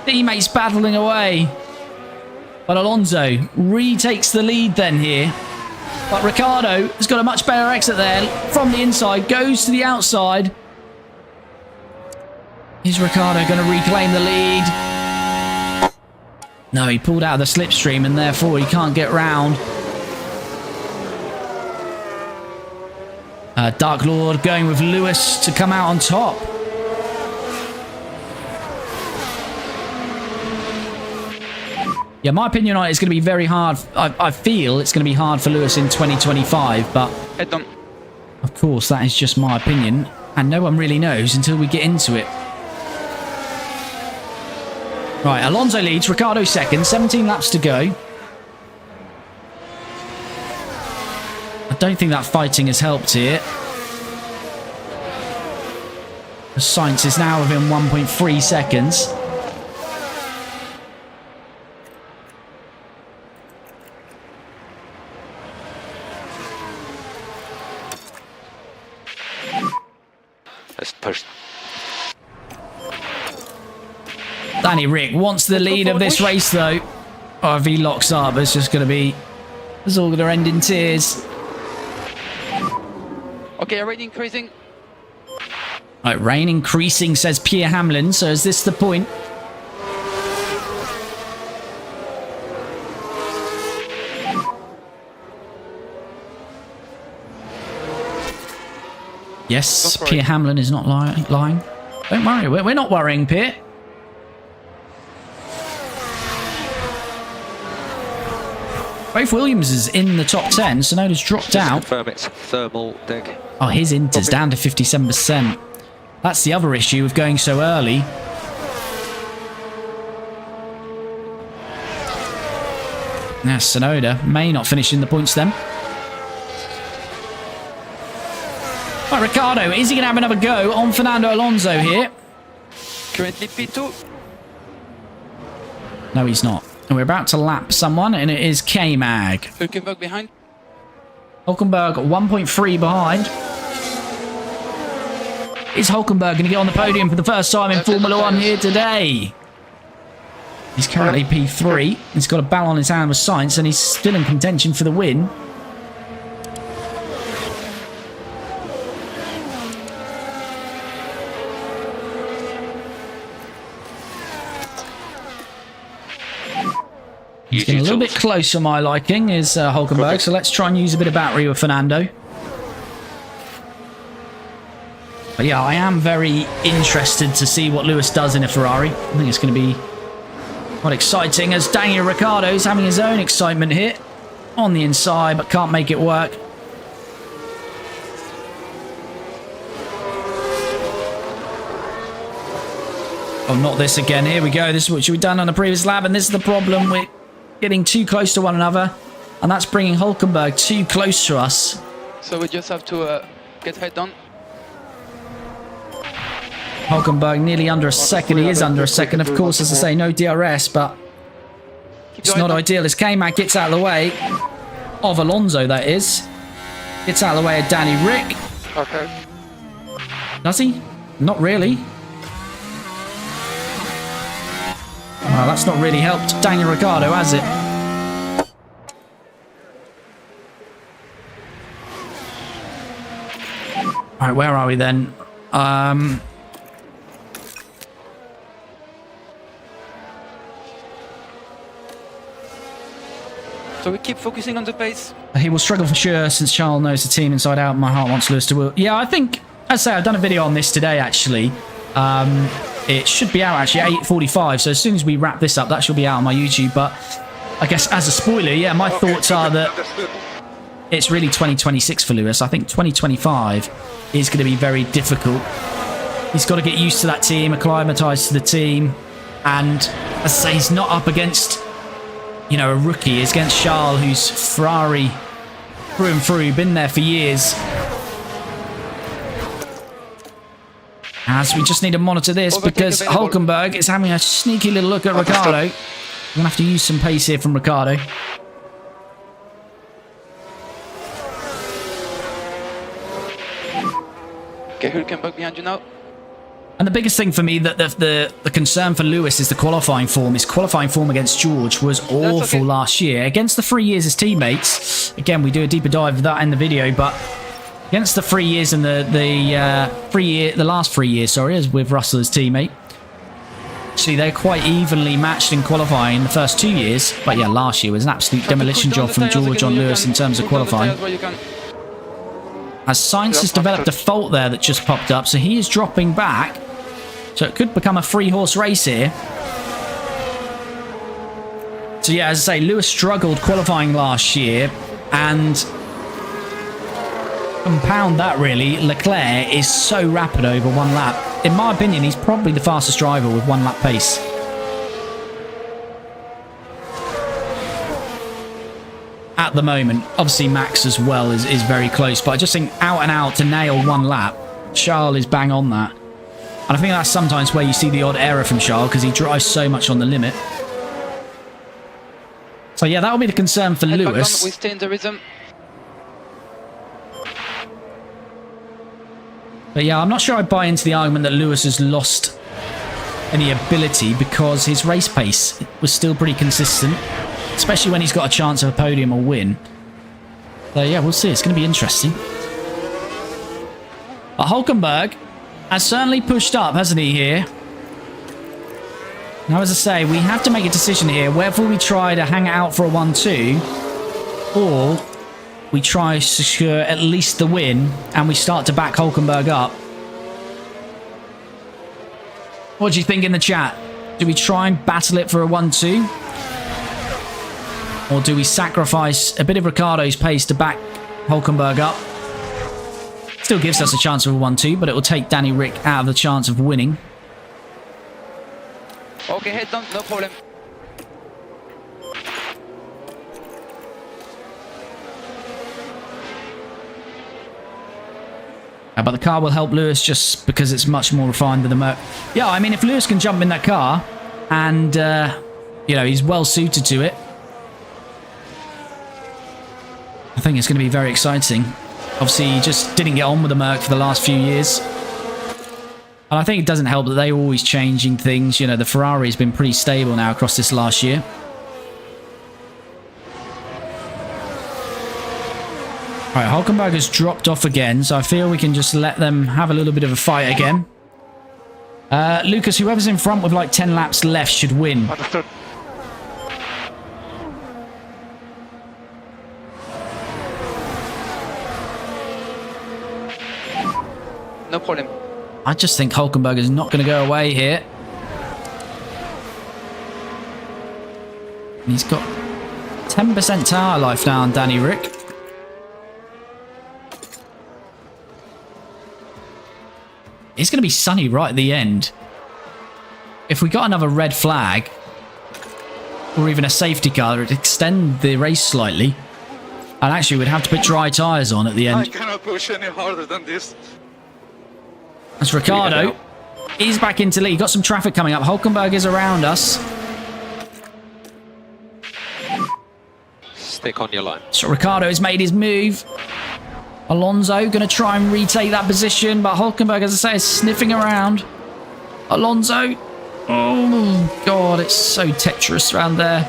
teammates battling away. But Alonso retakes the lead then here. But Ricciardo has got a much better exit there from the inside, goes to the outside. Is Ricciardo going to reclaim the lead? No, he pulled out of the slipstream and therefore he can't get round. Dark Lord going with Lewis to come out on top. Yeah, my opinion on it is going to be very hard. I feel it's going to be hard for Lewis in 2025, but of course that is just my opinion, and no one really knows until we get into it. Right, Alonso leads, Ricciardo second, 17 laps to go. I don't think that fighting has helped here. Sainz is now within 1.3 seconds. Let's push. Danny Rick wants the lead of this race though. Oh, if he locks up, it's just going to be... It's all going to end in tears. Okay, rain increasing. Right, rain increasing, says Pierre Hamlin. So is this the point? Yes, Pierre Hamlin is not lying. Don't worry, we're not worrying, Pierre. Both Williamses in the top 10, so Sonoda's dropped out. Confirm it's thermal deck. Oh, his Inter's down to 57%. That's the other issue of going so early. Yeah, Sonoda may not finish in the points then. Right, Ricciardo, is he going to have another go on Fernando Alonso here? Currently P2. No, he's not. And we're about to lap someone, and it is K-Mag. Hülkenberg behind. Hulkenberg 1.3 behind. Is Hulkenberg going to get on the podium for the first time in Formula 1 here today? He's currently P3. He's got a battle on his hand with Sainz, and he's still in contention for the win. He's getting a little bit close for my liking, is Hulkenberg, so let's try and use a bit of battery with Fernando. But yeah, I am very interested to see what Lewis does in a Ferrari. I think it's going to be quite exciting, as Daniel Ricciardo is having his own excitement here on the inside, but can't make it work. Oh, not this again. Here we go. This is what we've done on the previous lap, and this is the problem. We're getting too close to one another, and that's bringing Hulkenberg too close to us. So we just have to get head on. Hulkenberg nearly under a second. He is under a second. Of course, as I say, no DRS, but it's not ideal as K-Mag gets out of the way of Alonso, that is. Gets out of the way of Danny Rick. Okay. Does he? Not really. Well, that's not really helped Daniel Ricciardo, has it? Alright, where are we then? So we keep focusing on the pace. He will struggle for sure since Charles knows the team inside out. My heart wants Lewis to win. Yeah, I think, as I say, I've done a video on this today, actually. It should be out, actually, at 8:45. So as soon as we wrap this up, that should be out on my YouTube. But I guess as a spoiler, yeah, my thoughts are that it's really 2026 for Lewis. I think 2025 is going to be very difficult. He's got to get used to that team, acclimatise to the team. And as I say, he's not up against, you know, a rookie. He's against Charles, who's Ferrari through and through, been there for years. As we just need to monitor this because Hulkenberg is having a sneaky little look at Ricciardo. We're going to have to use some pace here from Ricciardo. Okay, Hülkenberg behind you now. And the biggest thing for me, that the concern for Lewis is the qualifying form. His qualifying form against George was awful last year. Against the 3 years as teammates, again, we do a deeper dive of that in the video, but against the 3 years and the last 3 years, sorry, as with Russell as teammate. Actually, they're quite evenly matched in qualifying in the first 2 years. But yeah, last year was an absolute demolition job from George on Lewis in terms of qualifying. As Sainz has developed a fault there that just popped up, so he is dropping back. So it could become a 3-horse race here. So yeah, as I say, Lewis struggled qualifying last year, and compound that really, Leclerc is so rapid over one lap. In my opinion, he's probably the fastest driver with 1 lap pace. At the moment, obviously Max as well is very close, but I just think out and out to nail 1 lap, Charles is bang on that. And I think that's sometimes where you see the odd error from Charles, because he drives so much on the limit. So yeah, that'll be the concern for Lewis. We stay in the rhythm. But yeah, I'm not sure I buy into the argument that Lewis has lost any ability, because his race pace was still pretty consistent, especially when he's got a chance of a podium or win. So yeah, we'll see. It's going to be interesting. But Hulkenberg has certainly pushed up, hasn't he, here? Now, as I say, we have to make a decision here. Whether we try to hang it out for a 1-2, or we try to secure at least the win, and we start to back Hulkenberg up. What do you think in the chat? Do we try and battle it for a 1-2? Or do we sacrifice a bit of Ricciardo's pace to back Hulkenberg up? Still gives us a chance of a 1-2, but it will take Danny Rick out of the chance of winning. Okay, head down, no problem. But the car will help Lewis just because it's much more refined than the Merc. Yeah, I mean, if Lewis can jump in that car and, you know, he's well suited to it, I think it's going to be very exciting. Obviously, he just didn't get on with the Merc for the last few years. And I think it doesn't help that they're always changing things. You know, the Ferrari's been pretty stable now across this last year. All right, Hulkenberg has dropped off again, so I feel we can just let them have a little bit of a fight again. Lucas, whoever's in front with like 10 laps left should win. Understood. No problem. I just think Hulkenberg is not going to go away here. And he's got 10% tyre life now on Danny Rick. It's going to be sunny right at the end. If we got another red flag, or even a safety car, it'd extend the race slightly. And actually, we'd have to put dry tyres on at the I end. cannot push any harder than this. That's Ricciardo. He's back into lead. Got some traffic coming up. Hulkenberg is around us. Stick on your line. So Ricciardo has made his move. Alonso going to try and retake that position, but Hulkenberg, as I say, is sniffing around. Alonso. Oh, God, it's so Tetris around there.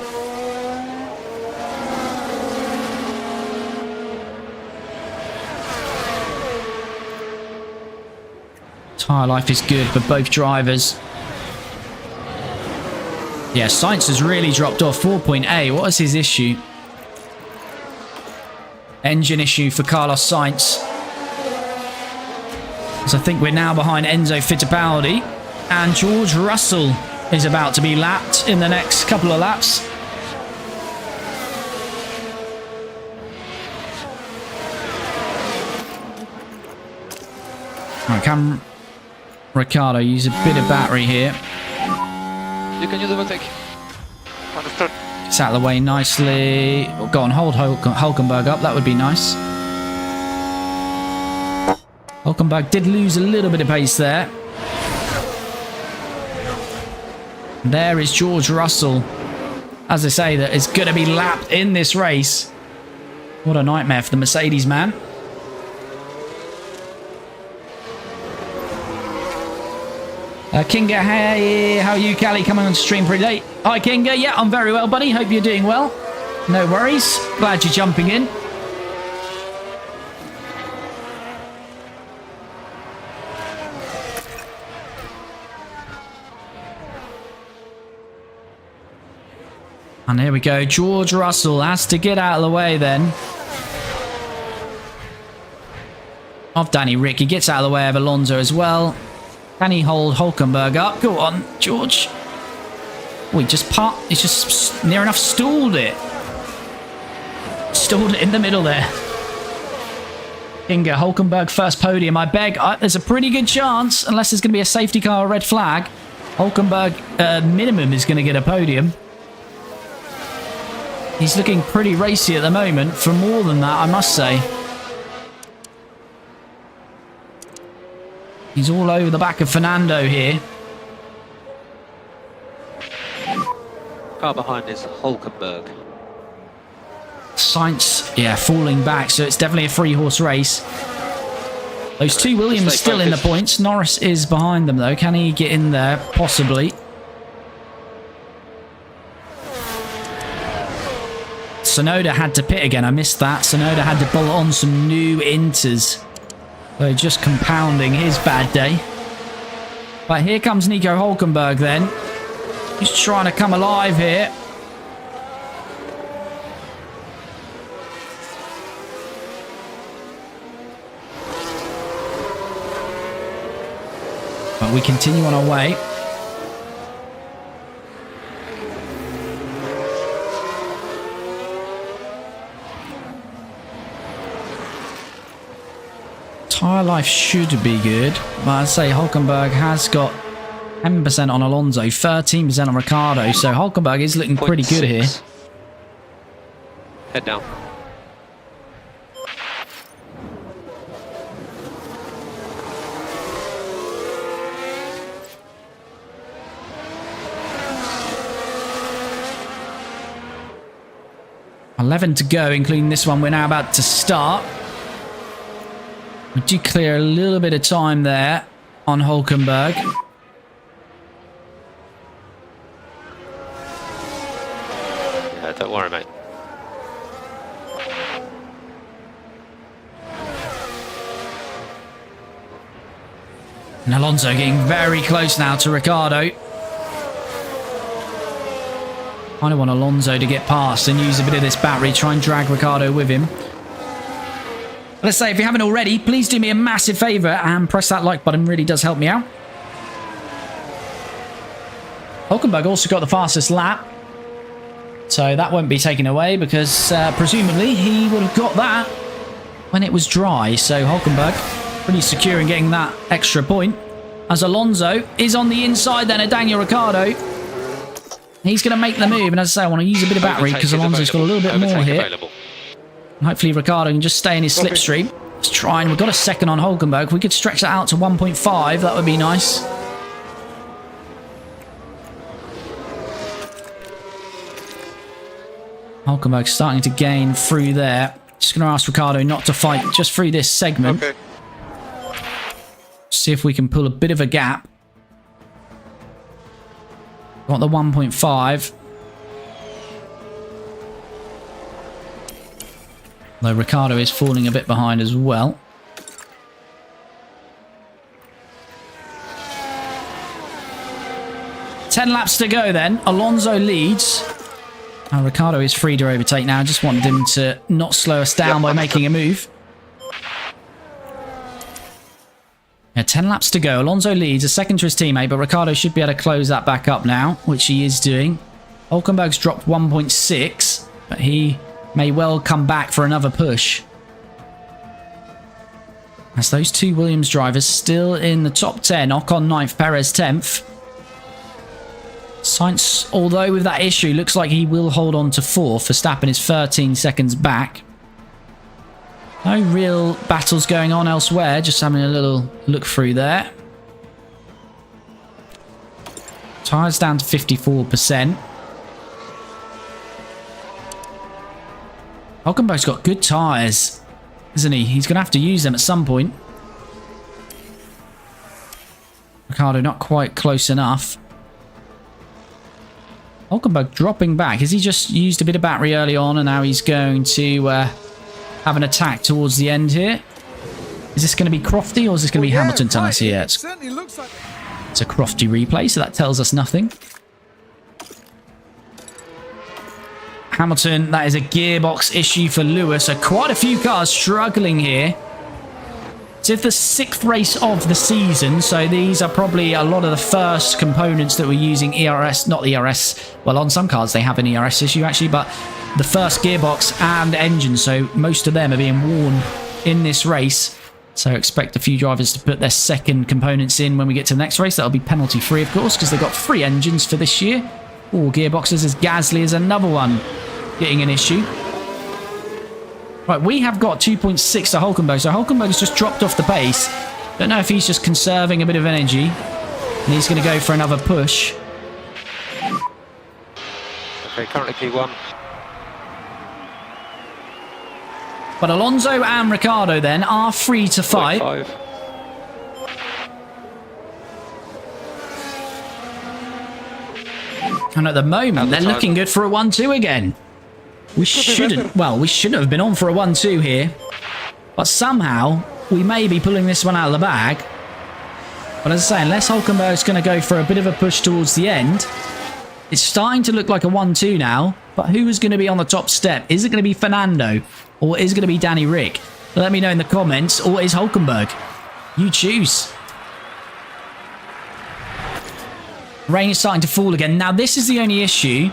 Tyre life is good for both drivers. Yeah, Sainz has really dropped off. 4.8. What is his issue? Engine issue for Carlos Sainz. So I think we're now behind Enzo Fittipaldi. And George Russell is about to be lapped in the next couple of laps. Alright, can Ricciardo use a bit of battery here. You can use overtake. Understood. It's out of the way nicely. Oh, go on, hold Hulkenberg up. That would be nice. Hulkenberg did lose a little bit of pace there. And there is George Russell. As I say, that is going to be lapped in this race. What a nightmare for the Mercedes man. Kinga, hey, how are you, Callie? Coming on stream pretty late. Hi, Kinga. Yeah, I'm very well, buddy. Hope you're doing well. No worries. Glad you're jumping in. And here we go. George Russell has to get out of the way then. Of Danny Rick. He gets out of the way of Alonso as well. Can he hold Hulkenberg up? Go on, George. Oh, he's just near enough stalled it. Stalled it in the middle there. Inga, Hulkenberg first podium. I beg. There's a pretty good chance, unless there's going to be a safety car or red flag. Hulkenberg, minimum, is going to get a podium. He's looking pretty racy at the moment. For more than that, I must say. He's all over the back of Fernando here. Car behind is Hulkenberg. Sainz, yeah, falling back, so it's definitely a three-horse race. Those two Williams still in the points. Norris is behind them, though. Can he get in there? Possibly. Tsunoda had to pit again. I missed that. Tsunoda had to bolt on some new inters. So just compounding his bad day. But here comes Nico Hulkenberg then. He's trying to come alive here. But we continue on our way. Tyre life should be good, but I'd say Hulkenberg has got 10% on Alonso, 13% on Ricciardo, so Hulkenberg is looking pretty good here. Head down. 11 to go, including this one we're now about to start. We do clear a little bit of time there on Hulkenberg. Yeah, don't worry, mate. And Alonso getting very close now to Ricciardo. I don't want Alonso to get past and use a bit of this battery, try and drag Ricciardo with him. Let's say, if you haven't already, please do me a massive favour and press that like button. Really does help me out. Hulkenberg also got the fastest lap, so that won't be taken away because presumably he would have got that when it was dry. So Hulkenberg pretty secure in getting that extra point, as Alonso is on the inside then of Daniel Ricciardo. He's going to make the move, and as I say, I want to use a bit of battery because Alonso's got a little bit more here. And hopefully Ricciardo can just stay in his slipstream. Let's try, and we've got a second on Hulkenberg. If we could stretch that out to 1.5, that would be nice. Hulkenberg's starting to gain through there. Just going to ask Ricciardo not to fight just through this segment. Okay. See if we can pull a bit of a gap. Got the 1.5. Though Ricciardo is falling a bit behind as well. Ten laps to go then. Alonso leads. And Ricciardo is free to overtake now. Just wanted him to not slow us down by making a move. Yeah, 10 laps to go. Alonso leads, a second to his teammate, but Ricciardo should be able to close that back up now, which he is doing. Hulkenberg's dropped 1.6, but he may well come back for another push. As those two Williams drivers still in the top 10, Ocon 9th, Perez 10th. Sainz, although with that issue, looks like he will hold on to 4th. Verstappen is 13 seconds back. No real battles going on elsewhere, just having a little look through there. Tyres down to 54%. Hulkenberg's got good tyres, isn't he? He's going to have to use them at some point. Ricciardo not quite close enough. Hulkenberg dropping back. Has he just used a bit of battery early on and now he's going to have an attack towards the end here? Is this going to be Crofty or is this going to be Hamilton? Tell us here. It's a Crofty replay, so that tells us nothing. Hamilton, that is a gearbox issue for Lewis. So quite a few cars struggling here. It's the 6th race of the season, so these are probably a lot of the first components that we're using ERS, not ERS. Well, on some cars they have an ERS issue actually, but the first gearbox and engine, so most of them are being worn in this race. So expect a few drivers to put their second components in when we get to the next race. That'll be penalty free, of course, because they've got 3 engines for this year. All gearboxes, as Gasly is another one getting an issue. Right, we have got 2.6 to Hulkenberg, so Hulkenberg's just dropped off the pace. Don't know if he's just conserving a bit of energy, and he's going to go for another push. Okay, currently P1. But Alonso and Ricciardo then are free to fight. 5. And at the moment, they're looking good for a 1-2 again. We shouldn't have been on for a 1-2 here. But somehow, we may be pulling this one out of the bag. But as I say, unless Hulkenberg's going to go for a bit of a push towards the end, it's starting to look like a 1-2 now. But who is going to be on the top step? Is it going to be Fernando? Or is it going to be Danny Rick? Let me know in the comments. Or is Hulkenberg? You choose. Rain is starting to fall again. Now, this is the only issue.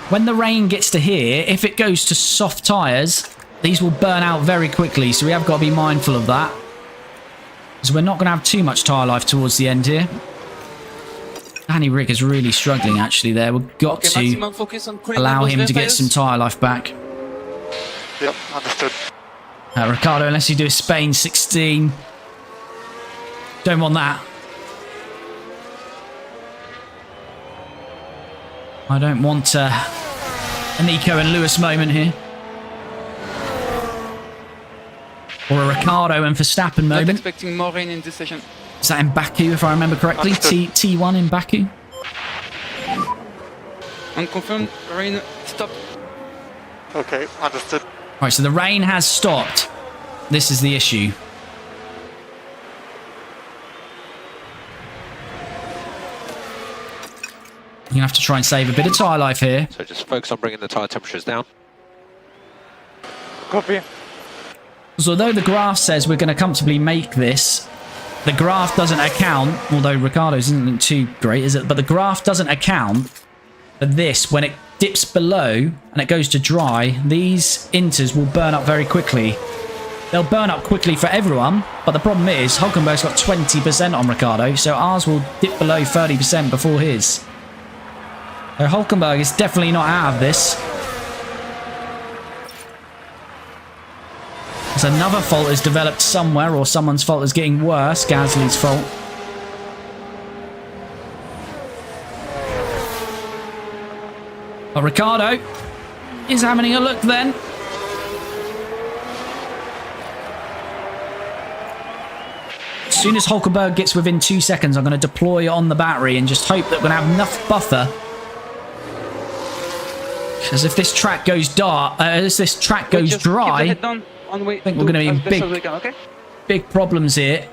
When the rain gets to here, if it goes to soft tyres, these will burn out very quickly. So we have got to be mindful of that. Because we're not going to have too much tyre life towards the end here. Danny Rick is really struggling, actually, there. We've got to allow him to get some tyre life back. Yep, understood. Ricciardo, unless you do a Spain 16. Don't want that. I don't want a Nico and Lewis moment here. Or a Ricciardo and Verstappen Not moment. expecting more rain in this session. Is that in Baku, if I remember correctly? T1 in Baku? Unconfirmed rain stop. Okay, understood. Right, so the rain has stopped. This is the issue. You're going to have to try and save a bit of tyre life here. So just focus on bringing the tyre temperatures down. Copy. So although the graph says we're going to comfortably make this, the graph doesn't account, although Ricciardo's isn't too great, is it? But the graph doesn't account for this. When it dips below and it goes to dry, these inters will burn up very quickly. They'll burn up quickly for everyone, but the problem is Hulkenberg's got 20% on Ricciardo, so ours will dip below 30% before his. So Hulkenberg is definitely not out of this. There's another fault has developed somewhere, or someone's fault is getting worse. Gasly's fault. But Ricciardo is having a look then. As soon as Hulkenberg gets within 2 seconds, I'm going to deploy it on the battery and just hope that we're going to have enough buffer. Because if this track goes dark, as this track goes Just dry, keep the head down on the way I think we're going to be in as best as we can, okay? big problems here.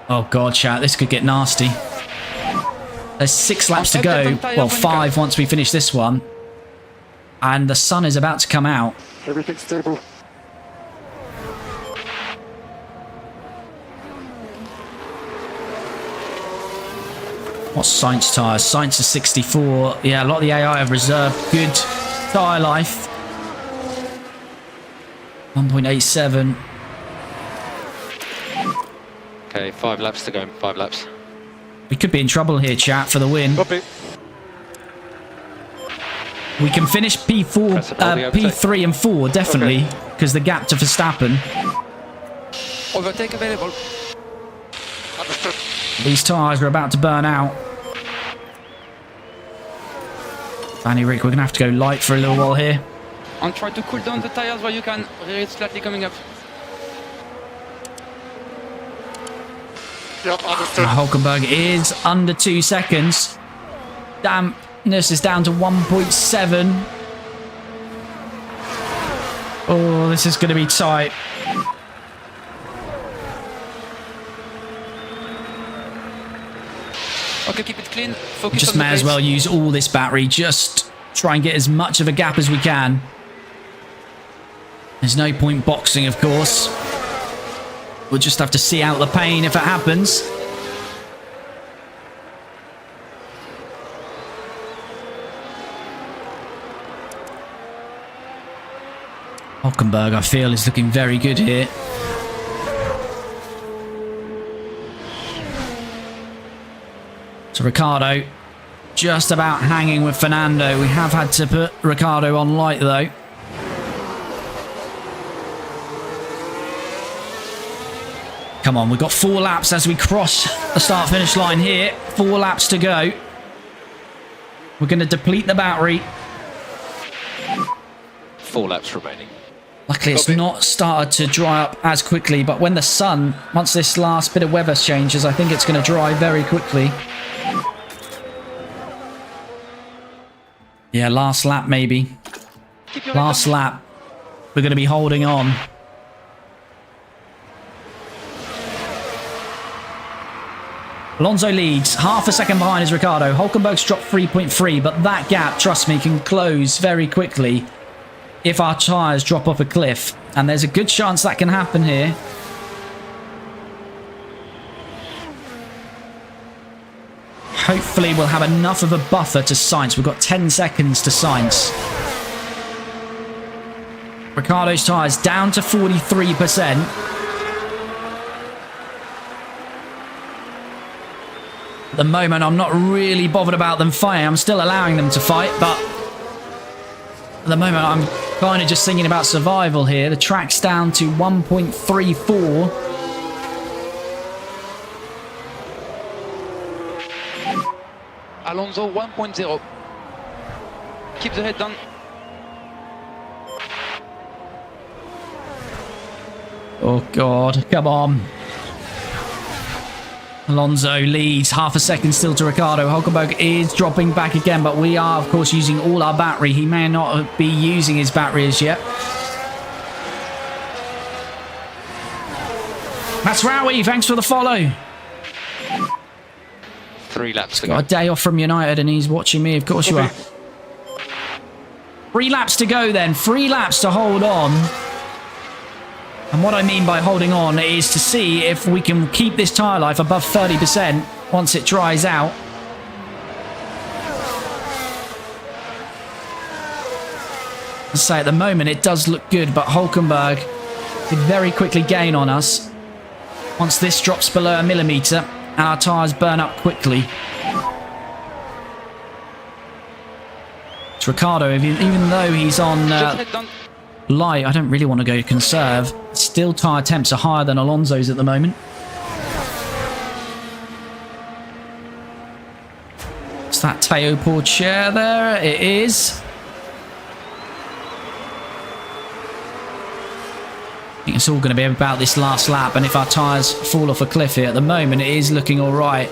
Oh god, chat, this could get nasty. There's 6 laps to go. Well, 5 once we finish this one. And the sun is about to come out. Everything's stable. What's Science tyres? Science is 64. Yeah, a lot of the AI have reserved good tyre life. 1.87. Okay, 5 laps to go. 5 laps. We could be in trouble here, chat, for the win. Copy. We can finish P4, P3 and 4, definitely, because the gap to Verstappen. Overtake available. Understood. These tyres are about to burn out. Danny Rick, we're going to have to go light for a little while here. And try to cool down the tires while you can. It's slightly coming up. Yep, understood. Hulkenberg is under 2 seconds. Dampness is down to 1.7. Oh, this is going to be tight. Okay, keep it clean. Focus Just on the may as pace. well use all this battery. Just try and get as much of a gap as we can. There's no point boxing, of course. We'll just have to see out the pain if it happens. Hulkenberg, I feel, is looking very good here. So Ricciardo just about hanging with Fernando. We have had to put Ricciardo on light, though. Come on, we've got 4 laps as we cross the start-finish line here. 4 laps to go. We're going to deplete the battery. 4 laps remaining. Luckily, it's not started to dry up as quickly, but when the sun, once this last bit of weather changes, I think it's going to dry very quickly. Yeah, last lap maybe. Last lap. We're going to be holding on. Alonso leads, half a second behind is Ricciardo. Hulkenberg's dropped 3.3, but that gap, trust me, can close very quickly if our tyres drop off a cliff. And there's a good chance that can happen here. Hopefully we'll have enough of a buffer to Sainz. We've got 10 seconds to Sainz. Ricciardo's tyres down to 43%. At the moment, I'm not really bothered about them fighting. I'm still allowing them to fight, but at the moment, I'm kind of just thinking about survival here. The track's down to 1.34. Alonso 1.0. Keep the head down. Oh, God. Come on. Alonso leads. Half a second still to Ricciardo. Hulkenberg is dropping back again, but we are, of course, using all our battery. He may not be using his battery as yet. That's Rowie. Thanks for the follow. 3 laps to Got a go. day off from United and he's watching me. Of course you are. 3 laps to go then. 3 laps to hold on. And what I mean by holding on is to see if we can keep this tyre life above 30% once it dries out. Let's say at the moment it does look good, but Hulkenberg could very quickly gain on us once this drops below a millimetre and our tyres burn up quickly. It's Ricciardo, even though he's on Just head down. light, I don't really want to go conserve. Still tyre temps are higher than Alonso's at the moment. Is that Teo Porcher there? It is. I think it's all going to be about this last lap, and if our tyres fall off a cliff here at the moment, it is looking all right.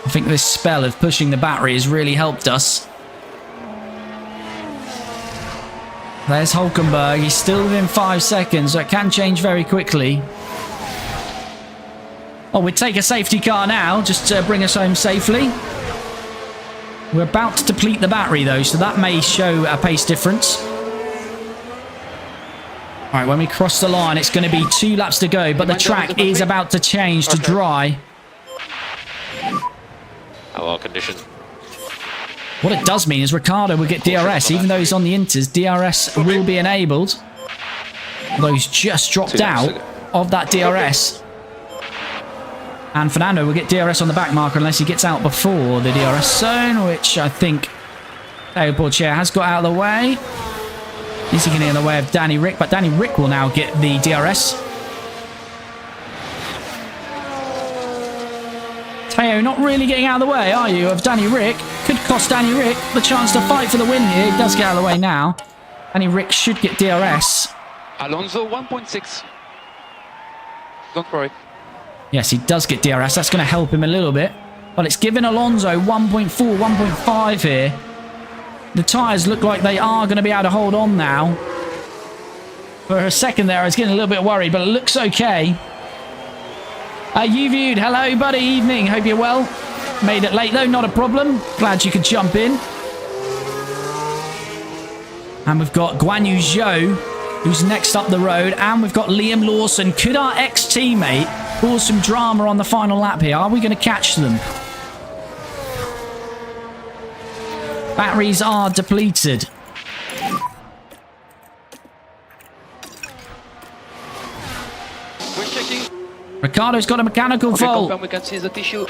I think this spell of pushing the battery has really helped us. There's Hulkenberg. He's still within 5 seconds, so it can change very quickly. Oh, we'd take a safety car now, just to bring us home safely. We're about to deplete the battery, though, so that may show a pace difference. All right, when we cross the line, it's going to be 2 laps to go, but the track is about to change to dry. How are conditions? What it does mean is Ricciardo will get DRS. Even though he's on the Inters, DRS will be enabled. Although he's just dropped out of that DRS. And Fernando will get DRS on the back marker unless he gets out before the DRS zone, which I think Teo Porcher has got out of the way. Is he getting in the way of Danny Rick? But Danny Rick will now get the DRS. Teo, not really getting out of the way, are you, of Danny Rick? Could cost Danny Rick the chance to fight for the win here. He does get out of the way now. Danny Rick should get DRS. Alonso 1.6. Don't worry. Yes, he does get DRS. That's going to help him a little bit. But it's giving Alonso 1.4, 1.5 here. The tyres look like they are going to be able to hold on now. For a second there, I was getting a little bit worried, but it looks okay. You viewed. Hello, buddy. Evening. Hope you're well. Made it late, though. Not a problem. Glad you could jump in. And we've got Guan Yu Zhou, who's next up the road. And we've got Liam Lawson. Could our ex-teammate cause some drama on the final lap here? Are we going to catch them? Batteries are depleted. We're checking. Ricciardo's got a mechanical fault. Confirm we can see the tissue.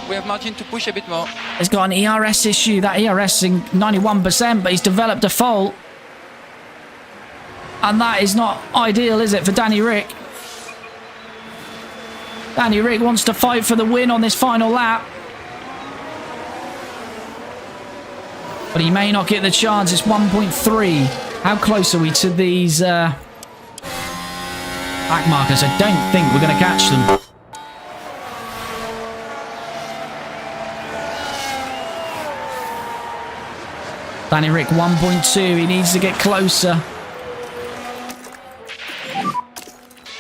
We have margin to push a bit more. He's got an ERS issue. That ERS is 91%, but he's developed a fault. And that is not ideal, is it, for Danny Rick? Danny Rick wants to fight for the win on this final lap. But he may not get the chance. It's 1.3. How close are we to these back markers? I don't think we're going to catch them. Danny Rick 1.2. He needs to get closer.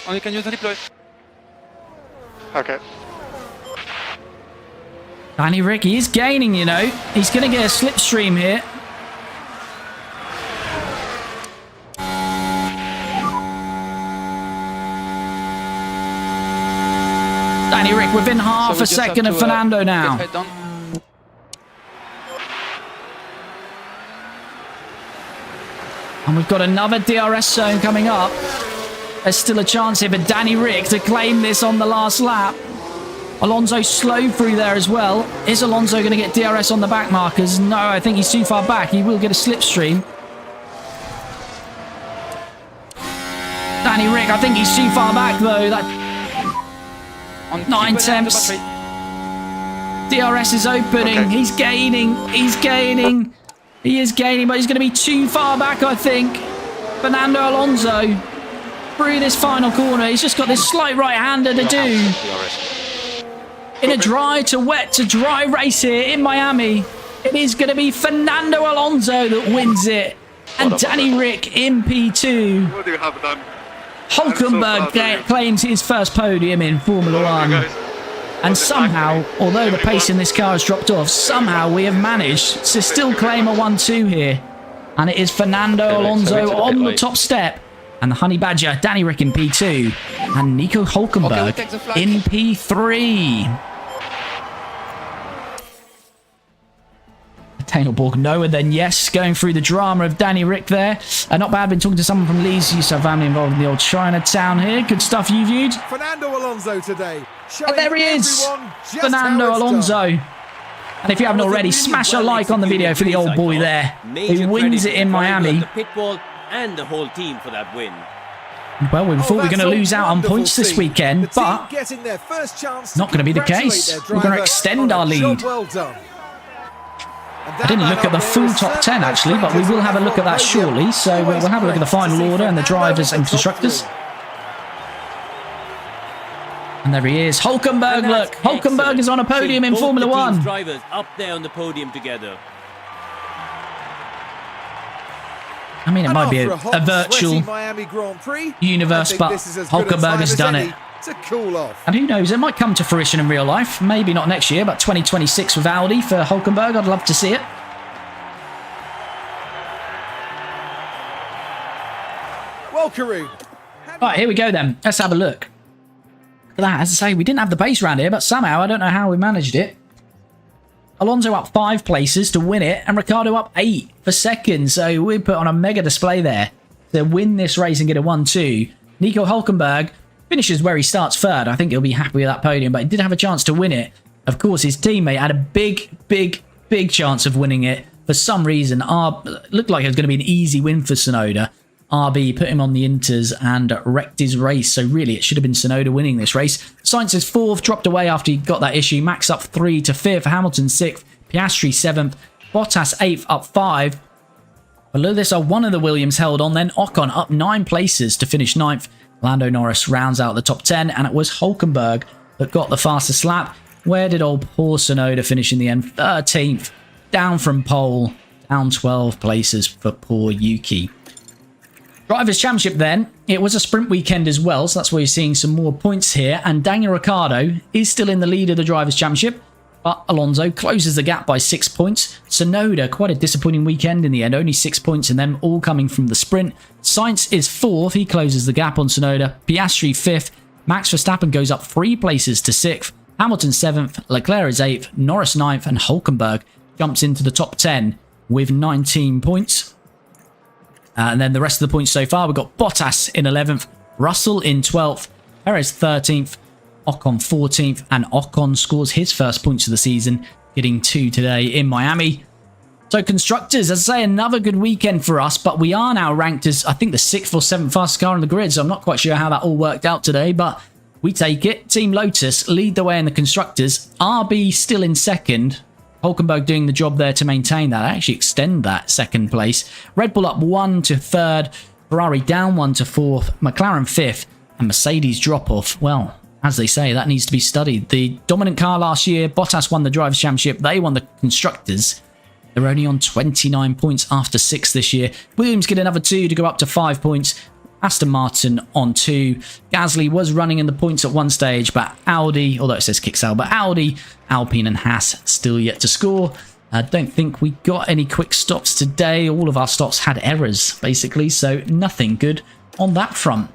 Only can use the deploy. Okay. Danny Rick, he is gaining, you know. He's going to get a slipstream here. Danny Rick within half a second of Fernando now. And we've got another DRS zone coming up. There's still a chance here for Danny Rick to claim this on the last lap. Alonso slowed through there as well. Is Alonso going to get DRS on the back markers? No, I think he's too far back. He will get a slipstream. Danny Rick, I think he's too far back though. That 9 temps. DRS is opening. Okay. He's gaining. He's gaining. He is gaining, but he's going to be too far back, I think. Fernando Alonso through this final corner. He's just got this slight right-hander to do. In a dry to wet to dry race here in Miami. It is going to be Fernando Alonso that wins it. And Danny Ric in P2. What do you have done? Hulkenberg claims his first podium in Formula One. And somehow, although the pace in this car has dropped off, somehow we have managed to still claim a 1-2 here. And it is Fernando Alonso on the top step. And the Honey Badger, Danny Ric in P2. And Nico Hulkenberg in P3. Daniel Borg, no, and then yes, going through the drama of Danny Ric there. Not bad, been talking to someone from Leeds, used to have family involved in the old Chinatown here. Good stuff you viewed. Fernando Alonso today. And there he is, Fernando Alonso. And if you haven't already, smash a like on the video for the old boy there, who wins it in Miami. The pit wall and the whole team for that win. Well, we thought we were going to lose out on points this weekend, but not going to be the case. We're going to extend our lead. I didn't look at the full top 10 actually, but we will have a look at that shortly. So we'll have a look at the final order and the drivers and constructors. And there he is, Hulkenberg. Look, Hulkenberg is on a podium in Formula One. Drivers up there on the podium together. I mean, it might be a virtual universe, but Hulkenberg has done it. To cool off. And who knows, it might come to fruition in real life. Maybe not next year, but 2026 with Audi for Hulkenberg. I'd love to see it. Well, Karoon. Right, here we go then. Let's have a look. Look at that. As I say, we didn't have the pace around here, but somehow, I don't know how we managed it. Alonso up 5 places to win it, and Ricciardo up 8 for second. So we put on a mega display there to win this race and get a 1-2. Nico Hulkenberg finishes where he starts third. I think he'll be happy with that podium, but he did have a chance to win it. Of course, his teammate had a big chance of winning it. For some reason, looked like it was going to be an easy win for Tsunoda. RB put him on the inters and wrecked his race. So really, it should have been Tsunoda winning this race. Sainz is 4th, dropped away after he got that issue. Max up 3 to 5th. Hamilton 6th. Piastri 7th. Bottas 8th, up 5. Below this are one of the Williams held on. Then Ocon up 9 places to finish 9th. Lando Norris rounds out the top 10, and it was Hulkenberg that got the fastest lap. Where did old poor Tsunoda finish in the end? 13th, down from pole, down 12 places for poor Yuki. Drivers' Championship then, it was a sprint weekend as well, so that's why you're seeing some more points here, and Daniel Ricciardo is still in the lead of the Drivers' Championship, but Alonso closes the gap by 6 points. Tsunoda, quite a disappointing weekend in the end, only 6 points, and them all coming from the sprint. Sainz is 4th, he closes the gap on Tsunoda. Piastri 5th, Max Verstappen goes up 3 places to 6th. Hamilton 7th, Leclerc is 8th, Norris 9th, and Hulkenberg jumps into the top 10 with 19 points. And then the rest of the points so far, we've got Bottas in 11th, Russell in 12th, Perez 13th, Ocon 14th, and Ocon scores his first points of the season, getting 2 today in Miami. So constructors, as I say, another good weekend for us, but we are now ranked as, I think, the 6th or 7th fastest car on the grid, so I'm not quite sure how that all worked out today, but we take it. Team Lotus lead the way in the constructors, RB still in 2nd, Hulkenberg doing the job there to maintain that, actually extend that 2nd place. Red Bull up 1 to 3rd, Ferrari down 1 to 4th, McLaren 5th, and Mercedes drop off, well, as they say, that needs to be studied. The dominant car last year, Bottas won the Drivers' Championship. They won the Constructors. They're only on 29 points after 6 this year. Williams get another 2 to go up to 5 points. Aston Martin on 2. Gasly was running in the points at one stage, but Audi, although it says Kicksale, but Audi, Alpine and Haas still yet to score. I don't think we got any quick stops today. All of our stops had errors, basically, so nothing good on that front.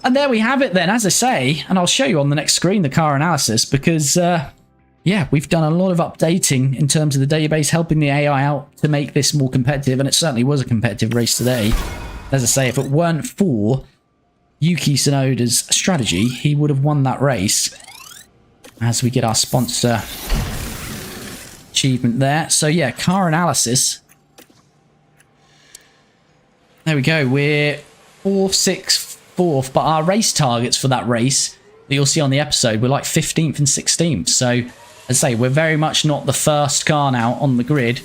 And there we have it then, as I say, and I'll show you on the next screen the car analysis because, yeah, we've done a lot of updating in terms of the database, helping the AI out to make this more competitive, and it certainly was a competitive race today. As I say, if it weren't for Yuki Tsunoda's strategy, he would have won that race. As we get our sponsor achievement there. So yeah, car analysis. There we go, we're 4th, 6th, 4th, but our race targets for that race that you'll see on the episode were like 15th and 16th. So As I say, we're very much not the first car now on the grid.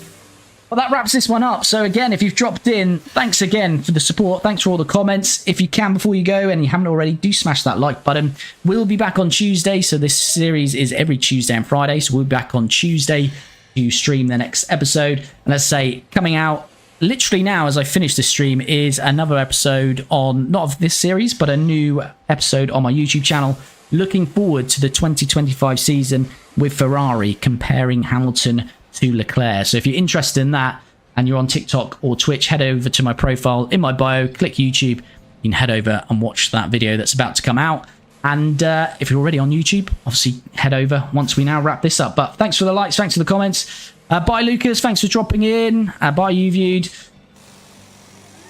Well, that wraps this one up. So again, if you've dropped in, thanks again for the support. Thanks for all the comments. If you can, before you go, and you haven't already, do smash that like button. We'll be back on Tuesday. So this series is every Tuesday and Friday. So we'll be back on Tuesday to stream the next episode. And let's say, coming out literally now as I finish this stream is another episode on, not of this series, but a new episode on my YouTube channel. Looking forward to the 2025 season with Ferrari, comparing Hamilton to Leclerc. So if you're interested in that and you're on TikTok or Twitch, head over to my profile in my bio, click YouTube, you can head over and watch that video that's about to come out. And if you're already on YouTube, obviously head over once we now wrap this up. But thanks for the likes, thanks for the comments. Bye Lucas, thanks for dropping in. Bye YouViewed.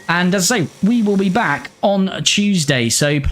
And as I say, we will be back on Tuesday, so please